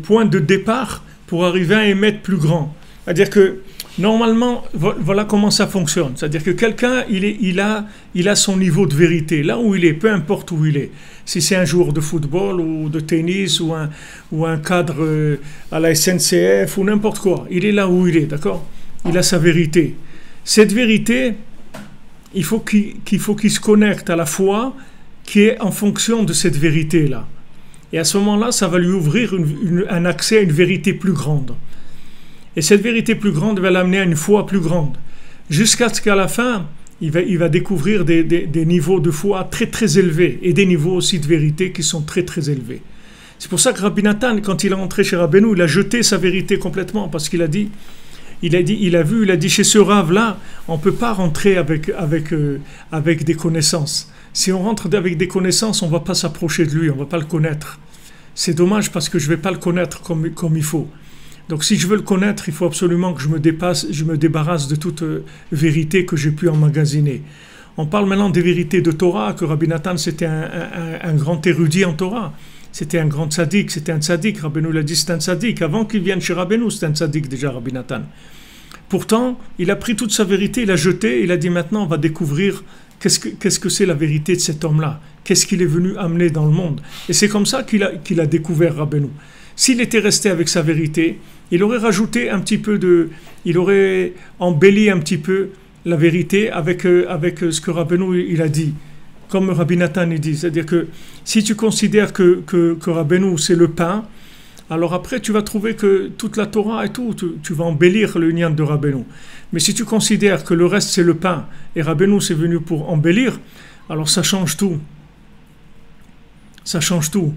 point de départ pour arriver à un Emet plus grand. C'est-à-dire que normalement, voilà comment ça fonctionne. C'est-à-dire que quelqu'un, il a son niveau de vérité, là où il est, peu importe où il est. Si c'est un joueur de football ou de tennis ou un cadre à la SNCF ou n'importe quoi, il est là où il est, d'accord ? Il a sa vérité. Cette vérité, il faut qu'il se connecte à la foi qui est en fonction de cette vérité-là. Et à ce moment-là, ça va lui ouvrir un accès à une vérité plus grande. Et cette vérité plus grande va l'amener à une foi plus grande. Jusqu'à ce qu'à la fin, il va découvrir des niveaux de foi très très élevés et des niveaux aussi de vérité qui sont très très élevés. C'est pour ça que Rabbi Nathan, quand il est entré chez Rabbeinu, il a jeté sa vérité complètement parce qu'il a dit chez ce Rav-là, on ne peut pas rentrer avec des connaissances. Si on rentre avec des connaissances, on ne va pas s'approcher de lui, on ne va pas le connaître. C'est dommage parce que je ne vais pas le connaître comme il faut. Donc si je veux le connaître, il faut absolument que je me débarrasse de toute vérité que j'ai pu emmagasiner. On parle maintenant des vérités de Torah, que Rabbi Nathan c'était un grand érudit en Torah. C'était un grand tzaddik, c'était un tzaddik. Rabbeinu l'a dit, c'est un tzaddik. Avant qu'il vienne chez Rabbeinu, c'était un tzaddik déjà, Rabbi Nathan. Pourtant, il a pris toute sa vérité, il l'a jetée, il a dit maintenant on va découvrir qu'est-ce que c'est la vérité de cet homme-là. Qu'est-ce qu'il est venu amener dans le monde. Et c'est comme ça qu'il a découvert Rabbeinu. S'il était resté avec sa vérité, il aurait rajouté un petit peu il aurait embelli un petit peu la vérité avec ce que Rabbeinu il a dit. Comme Rabbi Nathan il dit, c'est-à-dire que si tu considères que Rabbeinu c'est le pain, alors après tu vas trouver que toute la Torah et tout, tu vas embellir le nian de Rabbeinu. Mais si tu considères que le reste c'est le pain et Rabbeinu c'est venu pour embellir, alors ça change tout. Ça change tout.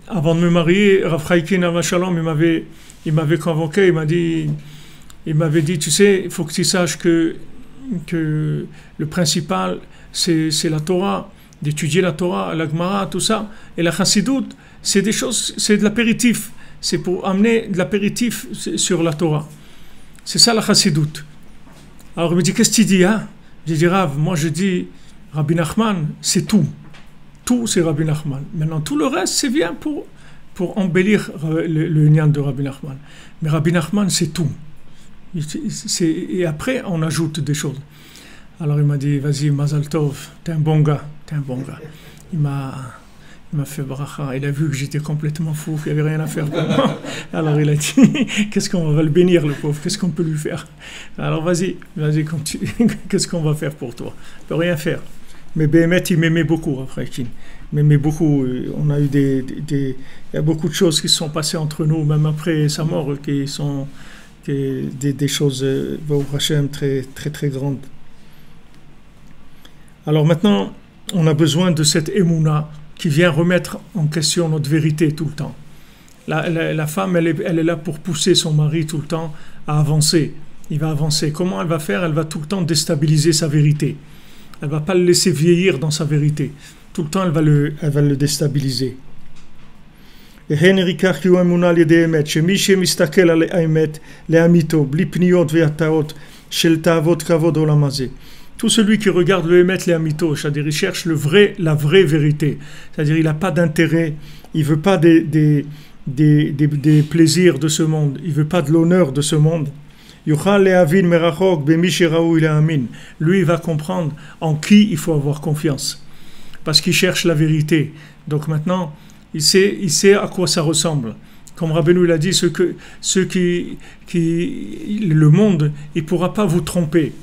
Avant de me marier, Rav Chaikin Alav Shalom, il m'avait convoqué, il m'avait dit, tu sais, il faut que tu saches que le principal, c'est la Torah, d'étudier la Torah, la Gemara, tout ça. Et la Chassidoute, c'est des choses, c'est de l'apéritif. C'est pour amener de l'apéritif sur la Torah. C'est ça la Chassidoute. Alors il me dit, qu'est-ce que tu dis, hein? J'ai dit, Rav, moi je dis, Rabbi Nachman, c'est tout. Tout, c'est Rabbi Nachman. Maintenant, tout le reste, c'est bien pour embellir le nian de Rabbi Nachman. Mais Rabbi Nachman, c'est tout. Et après, on ajoute des choses. Alors, il m'a dit, vas-y, Mazal Tov, t'es un bon gars. Il m'a fait bracha. Il a vu que j'étais complètement fou, qu'il n'y avait rien à faire pour moi. Alors, il a dit, qu'est-ce qu'on va le bénir, le pauvre? Qu'est-ce qu'on peut lui faire? Alors, vas-y, qu'est-ce qu'on va faire pour toi? On ne peut rien faire. Mais Béhémet, il m'aimait beaucoup, Rav Chaikin. Il m'aimait beaucoup. On a eu il y a beaucoup de choses qui se sont passées entre nous, même après sa mort, qui sont des choses, au Hachem, très, très, très grandes. Alors maintenant, on a besoin de cette émouna qui vient remettre en question notre vérité tout le temps. La femme, elle est là pour pousser son mari tout le temps à avancer. Il va avancer. Comment elle va faire? Elle va tout le temps déstabiliser sa vérité. Elle ne va pas le laisser vieillir dans sa vérité. Tout le temps, elle va le déstabiliser. Tout celui qui regarde le Emet le Amito, c'est-à-dire il cherche la vraie vérité, c'est-à-dire il n'a pas d'intérêt, il ne veut pas des plaisirs de ce monde, il ne veut pas de l'honneur de ce monde. Lui, il va comprendre en qui il faut avoir confiance. Parce qu'il cherche la vérité. Donc maintenant, il sait à quoi ça ressemble. Comme Rabbeinu l'a dit, le monde, il ne pourra pas vous tromper.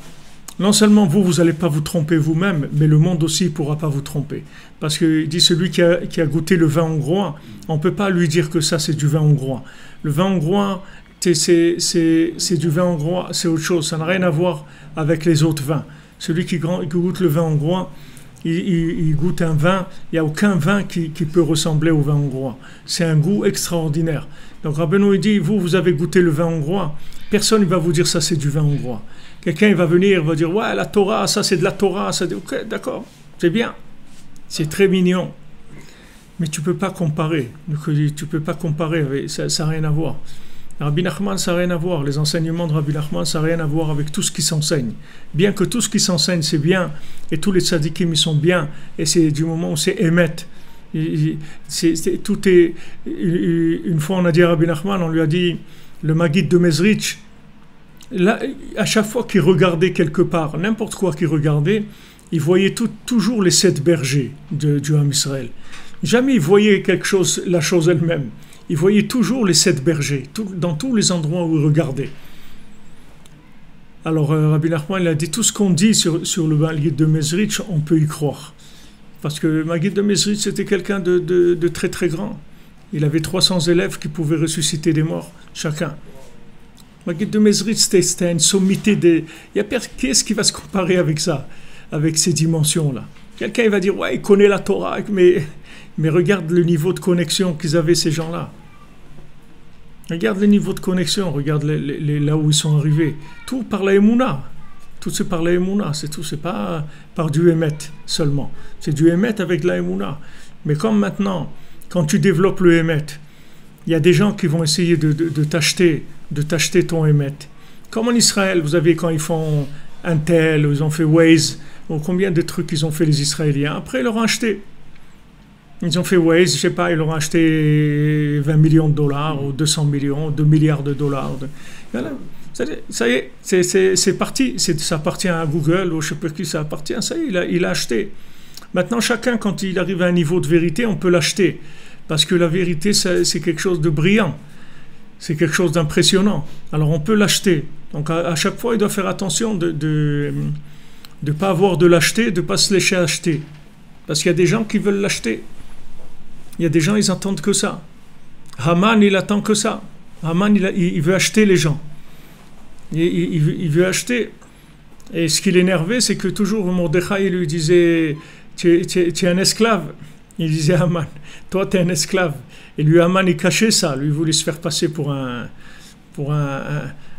non seulement vous n'allez pas vous tromper vous-même, mais le monde aussi ne pourra pas vous tromper. Parce qu'il dit celui qui a goûté le vin hongrois, on ne peut pas lui dire que ça c'est du vin hongrois. Le vin hongrois, c'est du vin hongrois, c'est autre chose, ça n'a rien à voir avec les autres vins. Celui qui goûte le vin hongrois, il goûte un vin, il n'y a aucun vin qui peut ressembler au vin hongrois. C'est un goût extraordinaire. Donc Rabbeinu il dit, vous avez goûté le vin hongrois, personne ne va vous dire ça c'est du vin hongrois. Quelqu'un il va venir, il va dire, ouais la Torah, ça c'est de la Torah, ça, ok d'accord, c'est bien, c'est très mignon. Mais tu ne peux pas comparer, ça n'a rien à voir. Rabbi Nachman, ça n'a rien à voir. Les enseignements de Rabbi Nachman, ça n'a rien à voir avec tout ce qui s'enseigne. Bien que tout ce qui s'enseigne, c'est bien, et tous les tzadikim, ils sont bien, et c'est du moment où c'est émet. Tout est... Une fois, on a dit à Rabbi Nachman, on lui a dit, le Maguid de Mezrich, là, à chaque fois qu'il regardait quelque part, n'importe quoi qu'il regardait, il voyait toujours les 7 bergers du Ham Israël. Jamais il voyait la chose elle-même. Il voyait toujours les 7 bergers, dans tous les endroits où il regardait. Alors Rabbi Nachman il a dit, tout ce qu'on dit sur le Maguid de Mezrich, on peut y croire. Parce que le Maguid de Mezrich, c'était quelqu'un de très très grand. Il avait 300 élèves qui pouvaient ressusciter des morts, chacun. Le Maguid de Mezrich, c'était une sommité qui est-ce qui va se comparer avec ça, avec ces dimensions-là? Quelqu'un il va dire, ouais, il connaît la Torah, mais regarde le niveau de connexion qu'ils avaient, ces gens-là. Regarde le niveau de connexion, regarde là où ils sont arrivés. Tout par la Emouna. Tout c'est par la Emouna, c'est tout. C'est pas par du Emet seulement. C'est du Emet avec de la Emouna. Mais comme maintenant, quand tu développes le Emet, il y a des gens qui vont essayer de t'acheter ton Emet. Comme en Israël, vous avez quand ils font Intel, ils ont fait Waze, ou combien de trucs ils ont fait les Israéliens. Après, ils leur ont acheté. Ils ont fait Waze, je ne sais pas, ils leur ont acheté 20 millions de dollars ou 200 millions, 2 milliards de dollars. Voilà. Ça y est, c'est parti. Ça appartient à Google ou je ne sais pas qui ça appartient. Ça y est, il a acheté. Maintenant, chacun, quand il arrive à un niveau de vérité, on peut l'acheter. Parce que la vérité, c'est quelque chose de brillant. C'est quelque chose d'impressionnant. Alors, on peut l'acheter. Donc, à chaque fois, il doit faire attention de ne pas avoir de l'acheter, de ne pas se laisser acheter. Parce qu'il y a des gens qui veulent l'acheter. Il y a des gens, ils attendent que ça. Haman, il attend que ça. Haman, il veut acheter les gens. Il veut acheter. Et ce qui l'énervait, c'est que toujours Mordechai lui disait, tu es un esclave. Il disait à Haman, toi tu es un esclave. Et lui, Haman, il cachait ça. Lui, il voulait se faire passer pour un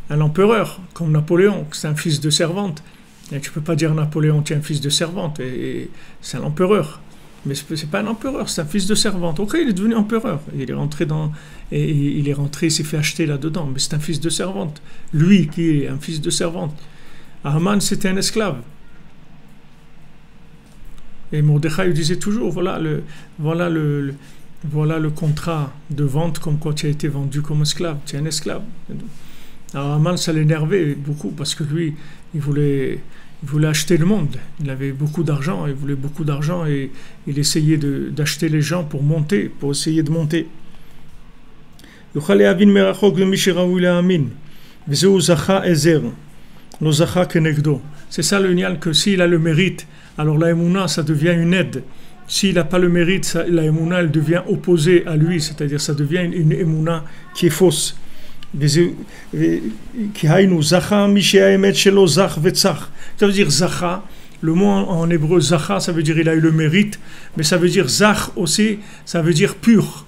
empereur, comme Napoléon, c'est un fils de servante. Et tu ne peux pas dire Napoléon, tu es un fils de servante. Et c'est un empereur. Mais ce n'est pas un empereur, c'est un fils de servante. Ok, il est devenu empereur. Il est rentré, il s'est fait acheter là-dedans. Mais c'est un fils de servante. Lui, qui est un fils de servante. Haman, c'était un esclave. Et Mordechai disait toujours, voilà le contrat de vente, comme quoi tu as été vendu comme esclave. Tu es un esclave. Alors Haman, ça l'énervait beaucoup, parce que lui, il voulait acheter le monde. Il avait beaucoup d'argent, il voulait beaucoup d'argent et il essayait d'acheter les gens pour essayer de monter. C'est ça le nial, que s'il a le mérite, alors la Emouna, ça devient une aide. S'il n'a pas le mérite, la Emouna, elle devient opposée à lui, c'est-à-dire ça devient une Emouna qui est fausse. Ça veut dire zacha. Le mot en hébreu zacha, ça veut dire il a eu le mérite, mais ça veut dire zach aussi, ça veut dire pur.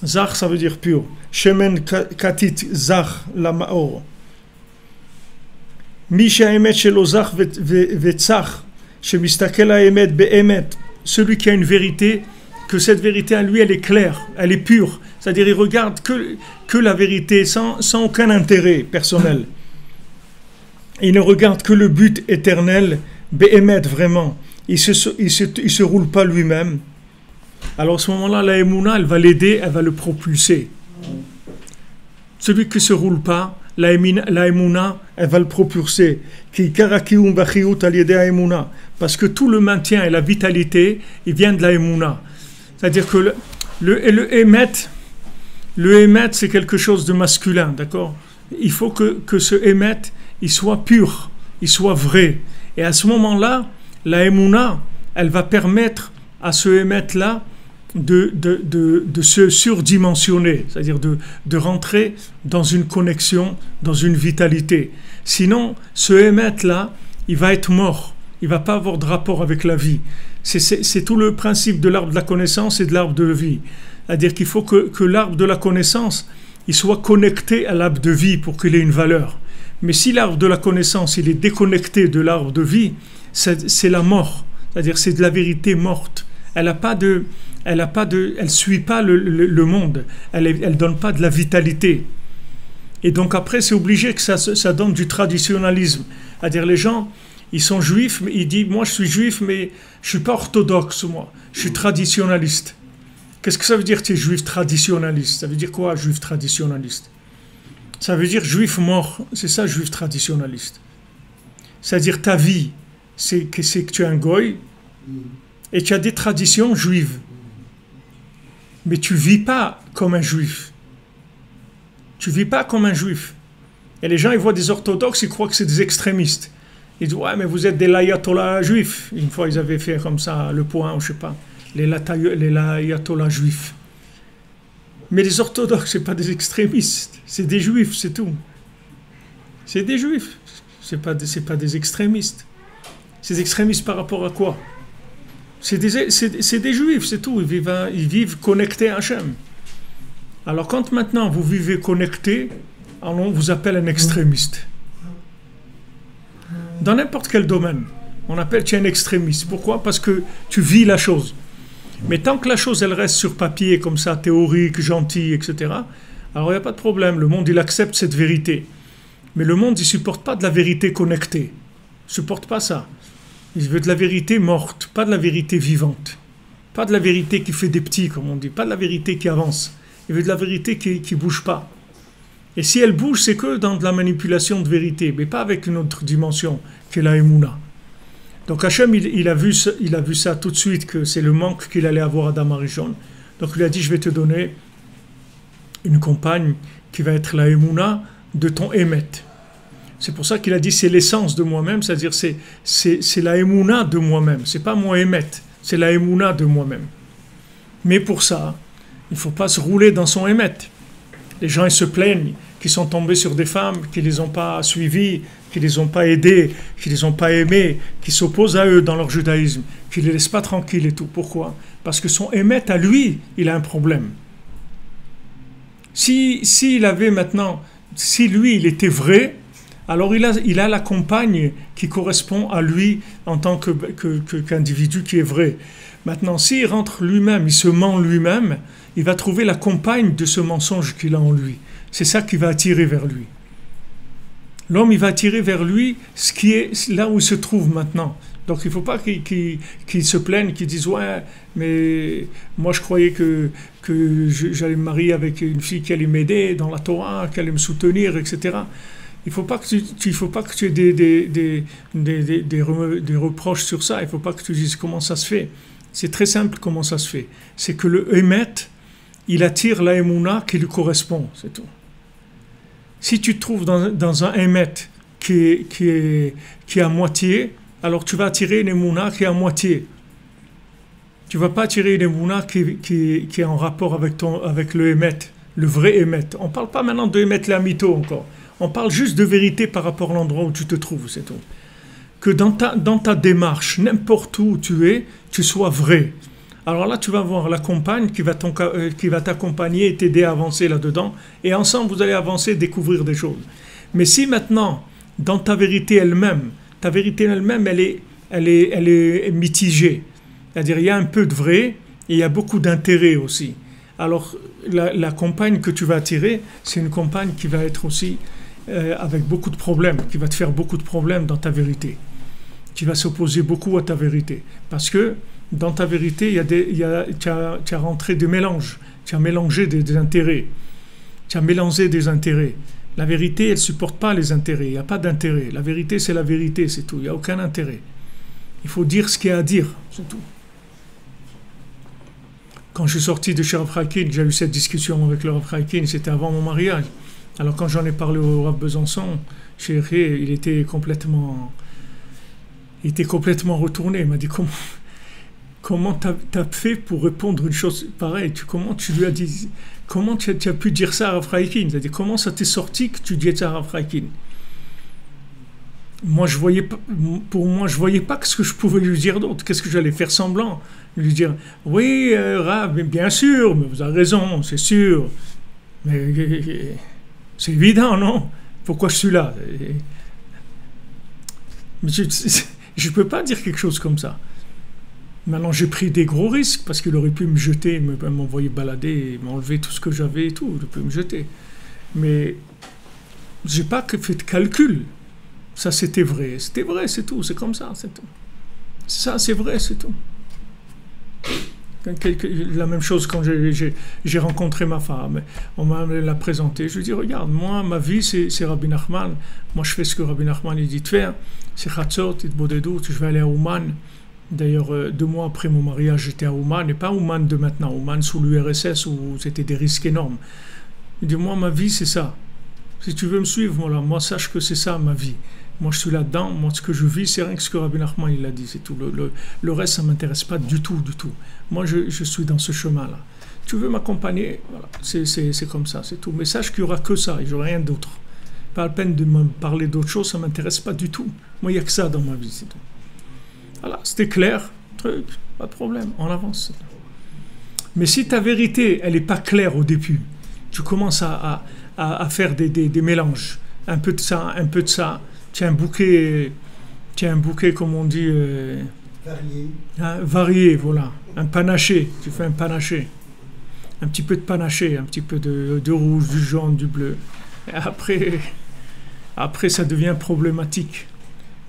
Zach, ça veut dire pur. Shemen katit zach la maor. Celui qui a une vérité, que cette vérité à lui elle est claire, elle est pure, c'est-à-dire il regarde que la vérité sans aucun intérêt personnel. Il ne regarde que le but éternel, Be'emet vraiment. Il se roule pas lui-même. Alors à ce moment-là, la Emouna, elle va l'aider, elle va le propulser. Celui qui se roule pas, la Emouna, elle va le propulser. Parce que tout le maintien et la vitalité, il vient de la Emouna. C'est-à-dire que le Emet, c'est quelque chose de masculin, d'accord? Il faut que ce Emet, il soit pur, il soit vrai. Et à ce moment-là, la Emouna, elle va permettre à ce émet-là de se surdimensionner, c'est-à-dire de rentrer dans une connexion, dans une vitalité. Sinon, ce émet-là, il va être mort. Il ne va pas avoir de rapport avec la vie. C'est tout le principe de l'arbre de la connaissance et de l'arbre de la vie. C'est-à-dire qu'il faut que l'arbre de la connaissance, il soit connecté à l'arbre de vie pour qu'il ait une valeur. Mais si l'arbre de la connaissance, il est déconnecté de l'arbre de vie, c'est la mort. C'est-à-dire c'est de la vérité morte. Elle suit pas le monde. Elle donne pas de la vitalité. Et donc après, c'est obligé que ça donne du traditionnalisme. C'est-à-dire les gens, ils sont juifs, mais ils disent, moi je suis juif, mais je suis pas orthodoxe, moi. Je suis traditionnaliste. Qu'est-ce que ça veut dire, tu es juif traditionnaliste? Ça veut dire quoi, juif traditionnaliste? Ça veut dire juif mort. C'est ça, juif traditionnaliste. C'est-à-dire ta vie, c'est que tu es un goy, et tu as des traditions juives. Mais tu ne vis pas comme un juif. Tu ne vis pas comme un juif. Et les gens, ils voient des orthodoxes, ils croient que c'est des extrémistes. Ils disent, ouais, mais vous êtes des layatollahs juifs. Une fois, ils avaient fait comme ça le point, ou je ne sais pas, les layatollahs juifs. Mais les orthodoxes, ce n'est pas des extrémistes. C'est des juifs, c'est tout. C'est des juifs. Ce n'est pas des extrémistes. C'est des extrémistes par rapport à quoi? C'est des juifs, c'est tout. Ils vivent connectés à Hachem. Alors quand maintenant vous vivez connecté, alors on vous appelle un extrémiste. Dans n'importe quel domaine, on appelle tu es un extrémiste. Pourquoi? Parce que tu vis la chose. Mais tant que la chose elle reste sur papier, comme ça, théorique, gentille, etc., alors il n'y a pas de problème. Le monde il accepte cette vérité. Mais le monde il ne supporte pas de la vérité connectée. Il ne supporte pas ça. Il veut de la vérité morte, pas de la vérité vivante. Pas de la vérité qui fait des petits, comme on dit. Pas de la vérité qui avance. Il veut de la vérité qui ne bouge pas. Et si elle bouge, c'est que dans de la manipulation de vérité, mais pas avec une autre dimension, qui est la Emouna. Donc Hachem, il a vu ça tout de suite, que c'est le manque qu'il allait avoir à Adam Arishon. Donc il a dit, je vais te donner une compagne qui va être la Emouna de ton Emet. C'est pour ça qu'il a dit, c'est l'essence de moi-même, c'est-à-dire c'est la Emouna de moi-même. C'est pas mon Emet, c'est la Emouna de moi-même. Mais pour ça, il ne faut pas se rouler dans son Emet. Les gens ils se plaignent qu'ils sont tombés sur des femmes qui ne les ont pas suivies, qui ne les ont pas aidées, qui ne les ont pas aimées, qui s'opposent à eux dans leur judaïsme, qui ne les laissent pas tranquilles et tout. Pourquoi? Parce que son Emet à lui, il a un problème. Si lui, il était vrai, alors il a la compagne qui correspond à lui en tant qu'individu qui est vrai. Maintenant, s'il rentre lui-même, il se ment lui-même, il va trouver la compagne de ce mensonge qu'il a en lui. C'est ça qui va attirer vers lui. L'homme, il va attirer vers lui ce qui est là où il se trouve maintenant. Donc il ne faut pas qu'il se plaigne, qu'il dise « Ouais, mais moi je croyais que j'allais me marier avec une fille qui allait m'aider dans la Torah, qui allait me soutenir, etc. » Il ne faut pas que tu aies des reproches sur ça. Il ne faut pas que tu dises comment ça se fait. C'est très simple comment ça se fait. C'est que le Emet, il attire la Emouna qui lui correspond, c'est tout. Si tu te trouves dans un Emet qui est à moitié, alors tu vas attirer une Emouna qui est à moitié. Tu ne vas pas attirer une Emouna qui est en rapport avec le Emet, le vrai Emet. On ne parle pas maintenant de Emet Lamito encore. On parle juste de vérité par rapport à l'endroit où tu te trouves, c'est tout. Que dans ta démarche, n'importe où tu es, tu sois vrai. Alors là, tu vas voir la compagne qui va t'accompagner et t'aider à avancer là-dedans. Et ensemble, vous allez avancer, découvrir des choses. Mais si maintenant, dans ta vérité elle-même, elle est mitigée. C'est-à-dire, il y a un peu de vrai et il y a beaucoup d'intérêt aussi. Alors, la compagne que tu vas attirer, c'est une compagne qui va être aussi avec beaucoup de problèmes, qui va te faire beaucoup de problèmes dans ta vérité, qui va s'opposer beaucoup à ta vérité. Parce que dans ta vérité, tu as rentré des mélanges, tu as mélangé des intérêts, tu as mélangé des intérêts. La vérité, elle ne supporte pas les intérêts, il n'y a pas d'intérêt. La vérité, c'est la vérité, c'est tout, il n'y a aucun intérêt. Il faut dire ce qu'il y a à dire, c'est tout. Quand je suis sorti de chez Rav Chaikin, j'ai eu cette discussion avec le Rav Chaikin, c'était avant mon mariage. Alors quand j'en ai parlé au Rav Besançon, il était complètement Il était complètement retourné. Il m'a dit comment t'as fait pour répondre une chose pareille? Comment tu lui as dit? Comment tu as pu dire ça à Rav Chaikin? C'est-à-dire, comment ça t'est sorti que tu dis ça à Rav Chaikin? Moi, je voyais pas ce que je pouvais lui dire d'autre. Qu'est-ce que j'allais faire semblant? Lui dire, oui, Rav, bien sûr, mais vous avez raison, c'est sûr. Mais c'est évident, non? Pourquoi je suis là? Mais je ne peux pas dire quelque chose comme ça. Maintenant, j'ai pris des gros risques parce qu'il aurait pu me jeter, m'envoyer balader, m'enlever tout ce que j'avais et tout. Il aurait pu me jeter. Mais je n'ai pas fait de calcul. Ça, c'était vrai. C'était vrai, c'est tout. C'est comme ça, c'est tout. Ça, c'est vrai, c'est tout. La même chose quand j'ai rencontré ma femme. On m'a la présentée. Je lui ai dit, regarde, moi, ma vie, c'est Rabbi Nachman. Moi, je fais ce que Rabbi Nachman il dit de faire. C'est Chatzot, et Bodedout. Je vais aller à Ouman. D'ailleurs, 2 mois après mon mariage, j'étais à Ouman. Et pas Ouman de maintenant. Ouman sous l'URSS où c'était des risques énormes. Il dit, moi, ma vie, c'est ça. Si tu veux me suivre, voilà, moi, sache que c'est ça, ma vie. Moi, je suis là-dedans. Moi, ce que je vis, c'est rien que ce que Rabbi Nachman il a dit. C'est tout. Le reste, ça ne m'intéresse pas du tout, du tout. Moi, je suis dans ce chemin-là. Tu veux m'accompagner? Voilà. C'est comme ça, c'est tout. Mais sache qu'il n'y aura que ça et je n'aurai rien d'autre. Pas la peine de me parler d'autre chose, ça ne m'intéresse pas du tout. Moi, il n'y a que ça dans ma vie, c'est tout. Voilà, c'était clair. Truc, pas de problème. On avance. Mais si ta vérité, elle n'est pas claire au début, tu commences à faire des mélanges. Un peu de ça, un peu de ça. Tiens, un bouquet, comme on dit, varié, voilà. Un panaché, tu fais un panaché. Un petit peu de panaché, un petit peu de rouge, du jaune, du bleu. Et après, ça devient problématique.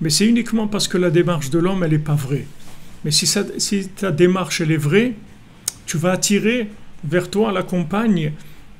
Mais c'est uniquement parce que la démarche de l'homme, elle n'est pas vraie. Mais si ta démarche, elle est vraie, tu vas attirer vers toi la compagne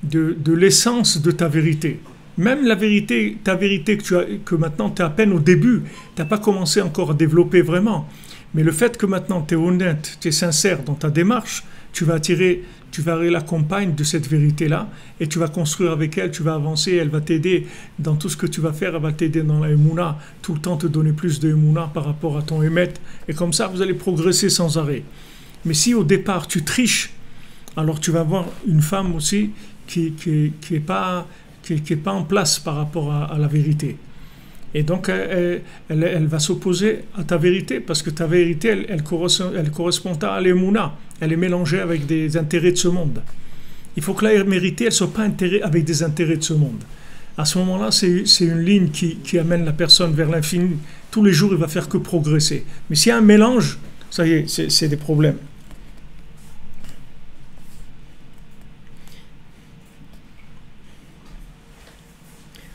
de l'essence de ta vérité. Même la vérité, ta vérité que maintenant tu es à peine au début, tu n'as pas commencé encore à développer vraiment. Mais le fait que maintenant tu es honnête, tu es sincère dans ta démarche, tu vas attirer la compagne de cette vérité-là et tu vas construire avec elle, tu vas avancer, elle va t'aider dans tout ce que tu vas faire, elle va t'aider dans la Emouna, tout le temps te donner plus de Emouna par rapport à ton Emet. Et comme ça, vous allez progresser sans arrêt. Mais si au départ tu triches, alors tu vas avoir une femme aussi qui est pas en place par rapport à la vérité. Et donc, elle va s'opposer à ta vérité, parce que ta vérité, elle correspond à l'Emouna. Elle est mélangée avec des intérêts de ce monde. Il faut que la vérité, elle ne soit pas avec des intérêts de ce monde. À ce moment-là, c'est une ligne qui amène la personne vers l'infini. Tous les jours, il va faire que progresser. Mais s'il y a un mélange, ça y est, c'est des problèmes.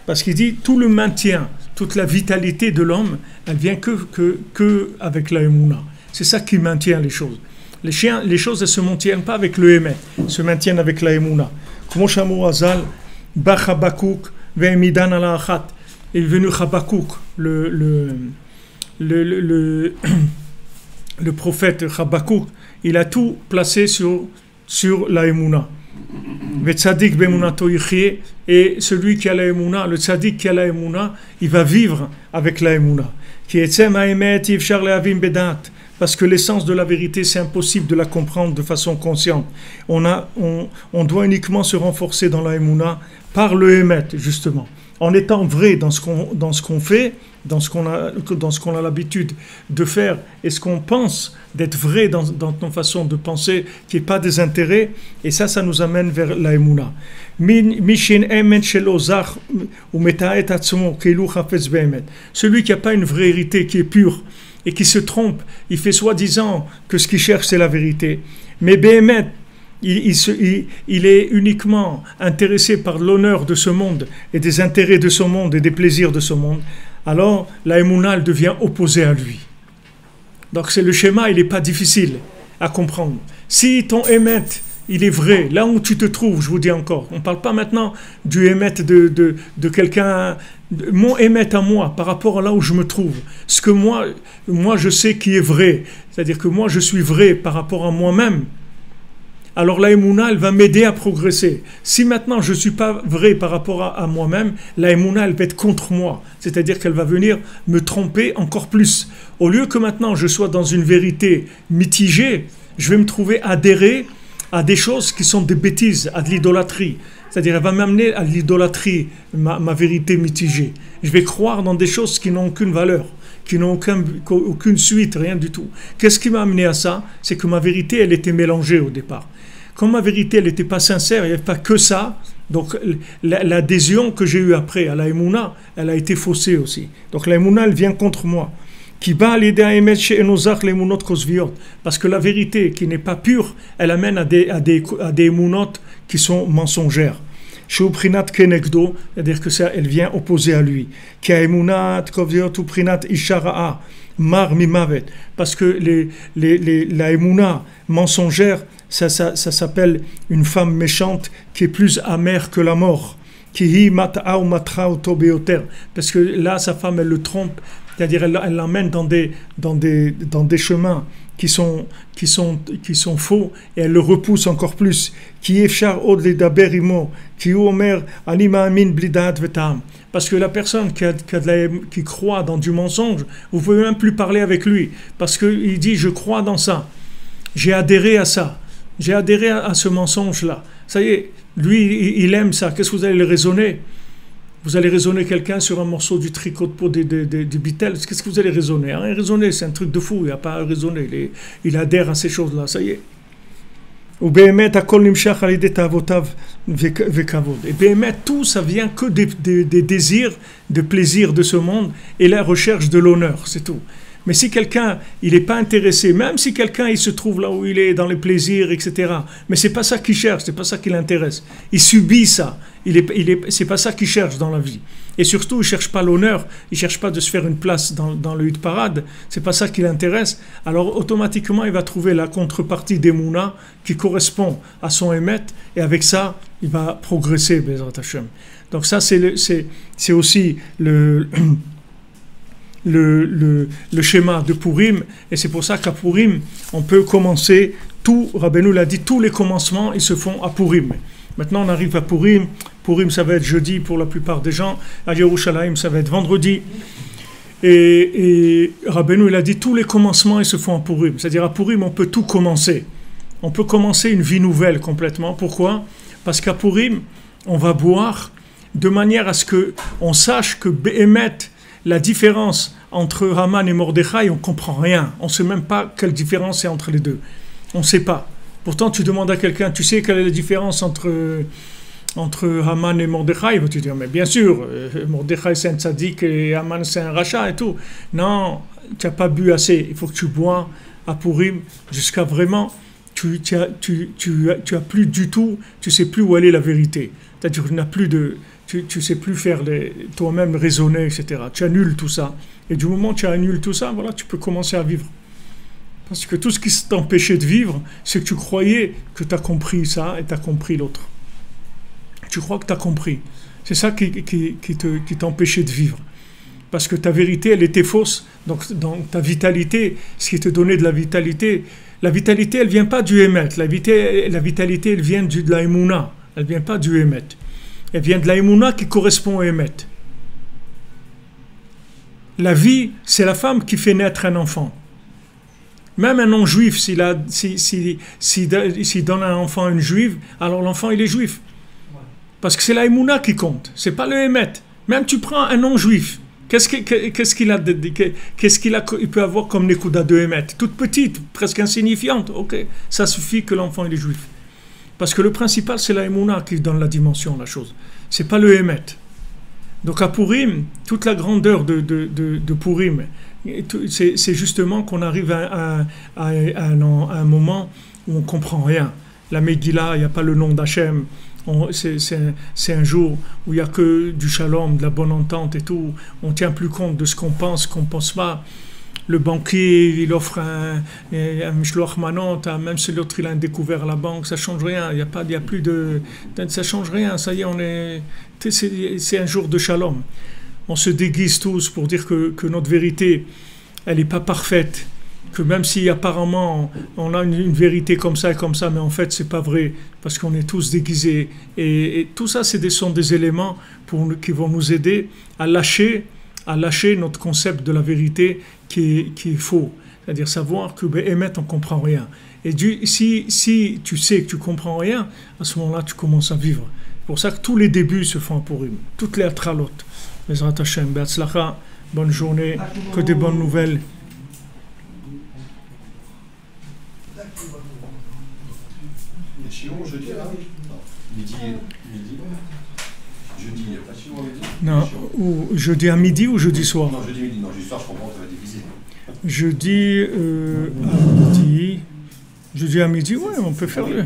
Parce qu'il dit, tout le maintien, toute la vitalité de l'homme, elle vient que avec la Emouna. C'est ça qui maintient les choses. Les choses, elles ne se maintiennent pas avec le Emet, elles se maintiennent avec la Emouna. Comme Shamu Azal, Ba Chabakouk, Ve'emidan ala achat. Il est venu Chabakouk, le prophète Chabakouk, il a tout placé sur la Emouna. Et celui qui a la Emouna, le tzaddik qui a la Emouna, il va vivre avec la Emouna. Parce que l'essence de la vérité, c'est impossible de la comprendre de façon consciente. On doit uniquement se renforcer dans la Emouna par le Emet, justement. En étant vrai dans ce qu'on fait, dans ce qu'on a l'habitude de faire et ce qu'on pense, d'être vrai dans notre façon de penser, qui n'est pas des intérêts, et ça nous amène vers la Emouna. Celui qui n'a pas une vraie vérité, qui est pure, et qui se trompe, il fait soi-disant que ce qu'il cherche c'est la vérité. Mais Béhémet, il est uniquement intéressé par l'honneur de ce monde et des intérêts de ce monde et des plaisirs de ce monde. Alors la Emouna, elle devient opposée à lui. Donc c'est le schéma, il n'est pas difficile à comprendre. Si ton Emet, il est vrai, là où tu te trouves, je vous dis encore, on ne parle pas maintenant du Emet de quelqu'un, mon Emet à moi, par rapport à là où je me trouve. Ce que moi je sais qui est vrai, c'est-à-dire que moi je suis vrai par rapport à moi-même. alors la Emouna, elle va m'aider à progresser. Si maintenant je ne suis pas vrai par rapport à moi-même, la Emouna, elle va être contre moi. C'est-à-dire qu'elle va venir me tromper encore plus. Au lieu que maintenant je sois dans une vérité mitigée, je vais me trouver adhérer à des choses qui sont des bêtises, à de l'idolâtrie. C'est-à-dire, elle va m'amener à l'idolâtrie, ma vérité mitigée. Je vais croire dans des choses qui n'ont aucune valeur, qui n'ont aucune suite, rien du tout. Qu'est-ce qui m'a amené à ça? C'est que ma vérité, elle était mélangée au départ. Comme ma vérité, elle n'était pas sincère, il n'y avait pas que ça, donc l'adhésion que j'ai eue après à la Emouna, elle a été faussée aussi. Donc la Emouna, elle vient contre moi. Parce que la vérité qui n'est pas pure, elle amène à des émounotes qui sont mensongères. C'est-à-dire que ça, elle vient opposer à lui. Parce que la émouna mensongère, ça s'appelle une femme méchante qui est plus amère que la mort. Parce que là, sa femme, elle le trompe. C'est-à-dire elle l'emmène dans des chemins qui sont faux et elle le repousse encore plus. Parce que la personne qui croit dans du mensonge, vous ne pouvez même plus parler avec lui. Parce qu'il dit, je crois dans ça. J'ai adhéré à ça. J'ai adhéré à ce mensonge-là. Ça y est, lui, il aime ça. Qu'est-ce que vous allez le raisonner? Vous allez raisonner quelqu'un sur un morceau du tricot de peau du Beatles. Qu'est-ce que vous allez raisonner? Rien raisonner, c'est un truc de fou. Il n'y a pas à raisonner. Il adhère à ces choses-là. Ça y est. Et Béhémet, tout ça vient que des désirs, des plaisirs de ce monde et la recherche de l'honneur, c'est tout. Mais si quelqu'un, il n'est pas intéressé, même si quelqu'un, il se trouve là où il est, dans les plaisirs, etc., mais c'est pas ça qu'il cherche, c'est pas ça qui l'intéresse. Il subit ça. C'est pas ça qu'il cherche dans la vie. Et surtout, il cherche pas l'honneur, il cherche pas de se faire une place dans le hit parade, c'est pas ça qui l'intéresse. Alors, automatiquement, il va trouver la contrepartie d'Emouna qui correspond à son émet, et avec ça, il va progresser, Bezrat Hashem. Donc ça, c'est aussi le schéma de Purim, et c'est pour ça qu'à Purim, on peut commencer tout, Rabbeinu l'a dit, tous les commencements, ils se font à Purim. Maintenant, on arrive à Purim. Purim, ça va être jeudi pour la plupart des gens. À Yerushalayim, ça va être vendredi. Et Rabbeinu, il a dit, tous les commencements, ils se font à Purim. C'est-à-dire, à Purim, on peut tout commencer. On peut commencer une vie nouvelle complètement. Pourquoi? Parce qu'à Purim, on va boire de manière à ce qu'on sache que Béhémet, la différence entre Haman et Mordechai, on ne comprend rien. On ne sait même pas quelle différence il y a entre les deux. On ne sait pas. Pourtant, tu demandes à quelqu'un, tu sais quelle est la différence entre Haman et Mordechai? Il va te dire, mais bien sûr, Mordechai c'est un tzaddik et Haman c'est un rachat et tout. Non, tu n'as pas bu assez. Il faut que tu bois à Purim jusqu'à vraiment, tu as plus du tout, tu ne sais plus où aller la vérité. C'est-à-dire que tu n'as plus de... Tu ne sais plus faire toi-même raisonner, etc. Tu annules tout ça. Et du moment que tu annules tout ça, voilà, tu peux commencer à vivre. Parce que tout ce qui t'empêchait de vivre, c'est que tu croyais que tu as compris ça et tu as compris l'autre. Tu crois que tu as compris. C'est ça qui t'empêchait de vivre. Parce que ta vérité, elle était fausse. Donc, dans ta vitalité, ce qui te donnait de la vitalité, elle ne vient pas du Hémet. La vitalité, elle vient de la Emouna. Elle ne vient pas du Hémet. Elle vient de la Emouna qui correspond au Hémet. La vie, c'est la femme qui fait naître un enfant. Même un non-juif, s'il donne un enfant à une juive, alors l'enfant, il est juif. Parce que c'est la Emouna qui compte, c'est pas le Hémet. Même tu prends un non-juif, qu'est-ce qu'il peut avoir comme Nekuda de Hémet? Toute petite, presque insignifiante. Ok, ça suffit que l'enfant, il est juif. Parce que le principal, c'est la Emouna qui donne la dimension, la chose. C'est pas le Hémet. Donc à Purim, toute la grandeur de Purim, c'est justement qu'on arrive à un moment où on ne comprend rien. La Megillah, il n'y a pas le nom d'Hachem. C'est un jour où il n'y a que du shalom, de la bonne entente et tout. On ne tient plus compte de ce qu'on pense pas. Le banquier, il offre un mishloach manot, même si l'autre il a découvert à la banque, ça ne change rien. Il y a plus de... Ça ne change rien, ça y est, c'est un jour de shalom. On se déguise tous pour dire que notre vérité, elle n'est pas parfaite. que même si apparemment on a une vérité comme ça et comme ça, mais en fait c'est pas vrai parce qu'on est tous déguisés. Et tout ça, sont des éléments qui vont nous aider à lâcher notre concept de la vérité qui est faux. C'est-à-dire savoir que émet, on comprend rien. Et si tu sais que tu comprends rien, à ce moment-là, tu commences à vivre. C'est pour ça que tous les débuts se font pour Purim. Toutes les atralot. Bezrat Hashem, be'atzlacha, bonne journée, que des bonnes nouvelles. Jeudi, midi. Jeudi, il n'y a pas Chiron midi. Non, ou jeudi à midi ou jeudi soir? Non, jeudi midi. Non, jeudi soir, je comprends, ça va diviser. Jeudi à midi. Jeudi à midi, ouais, on peut faire le.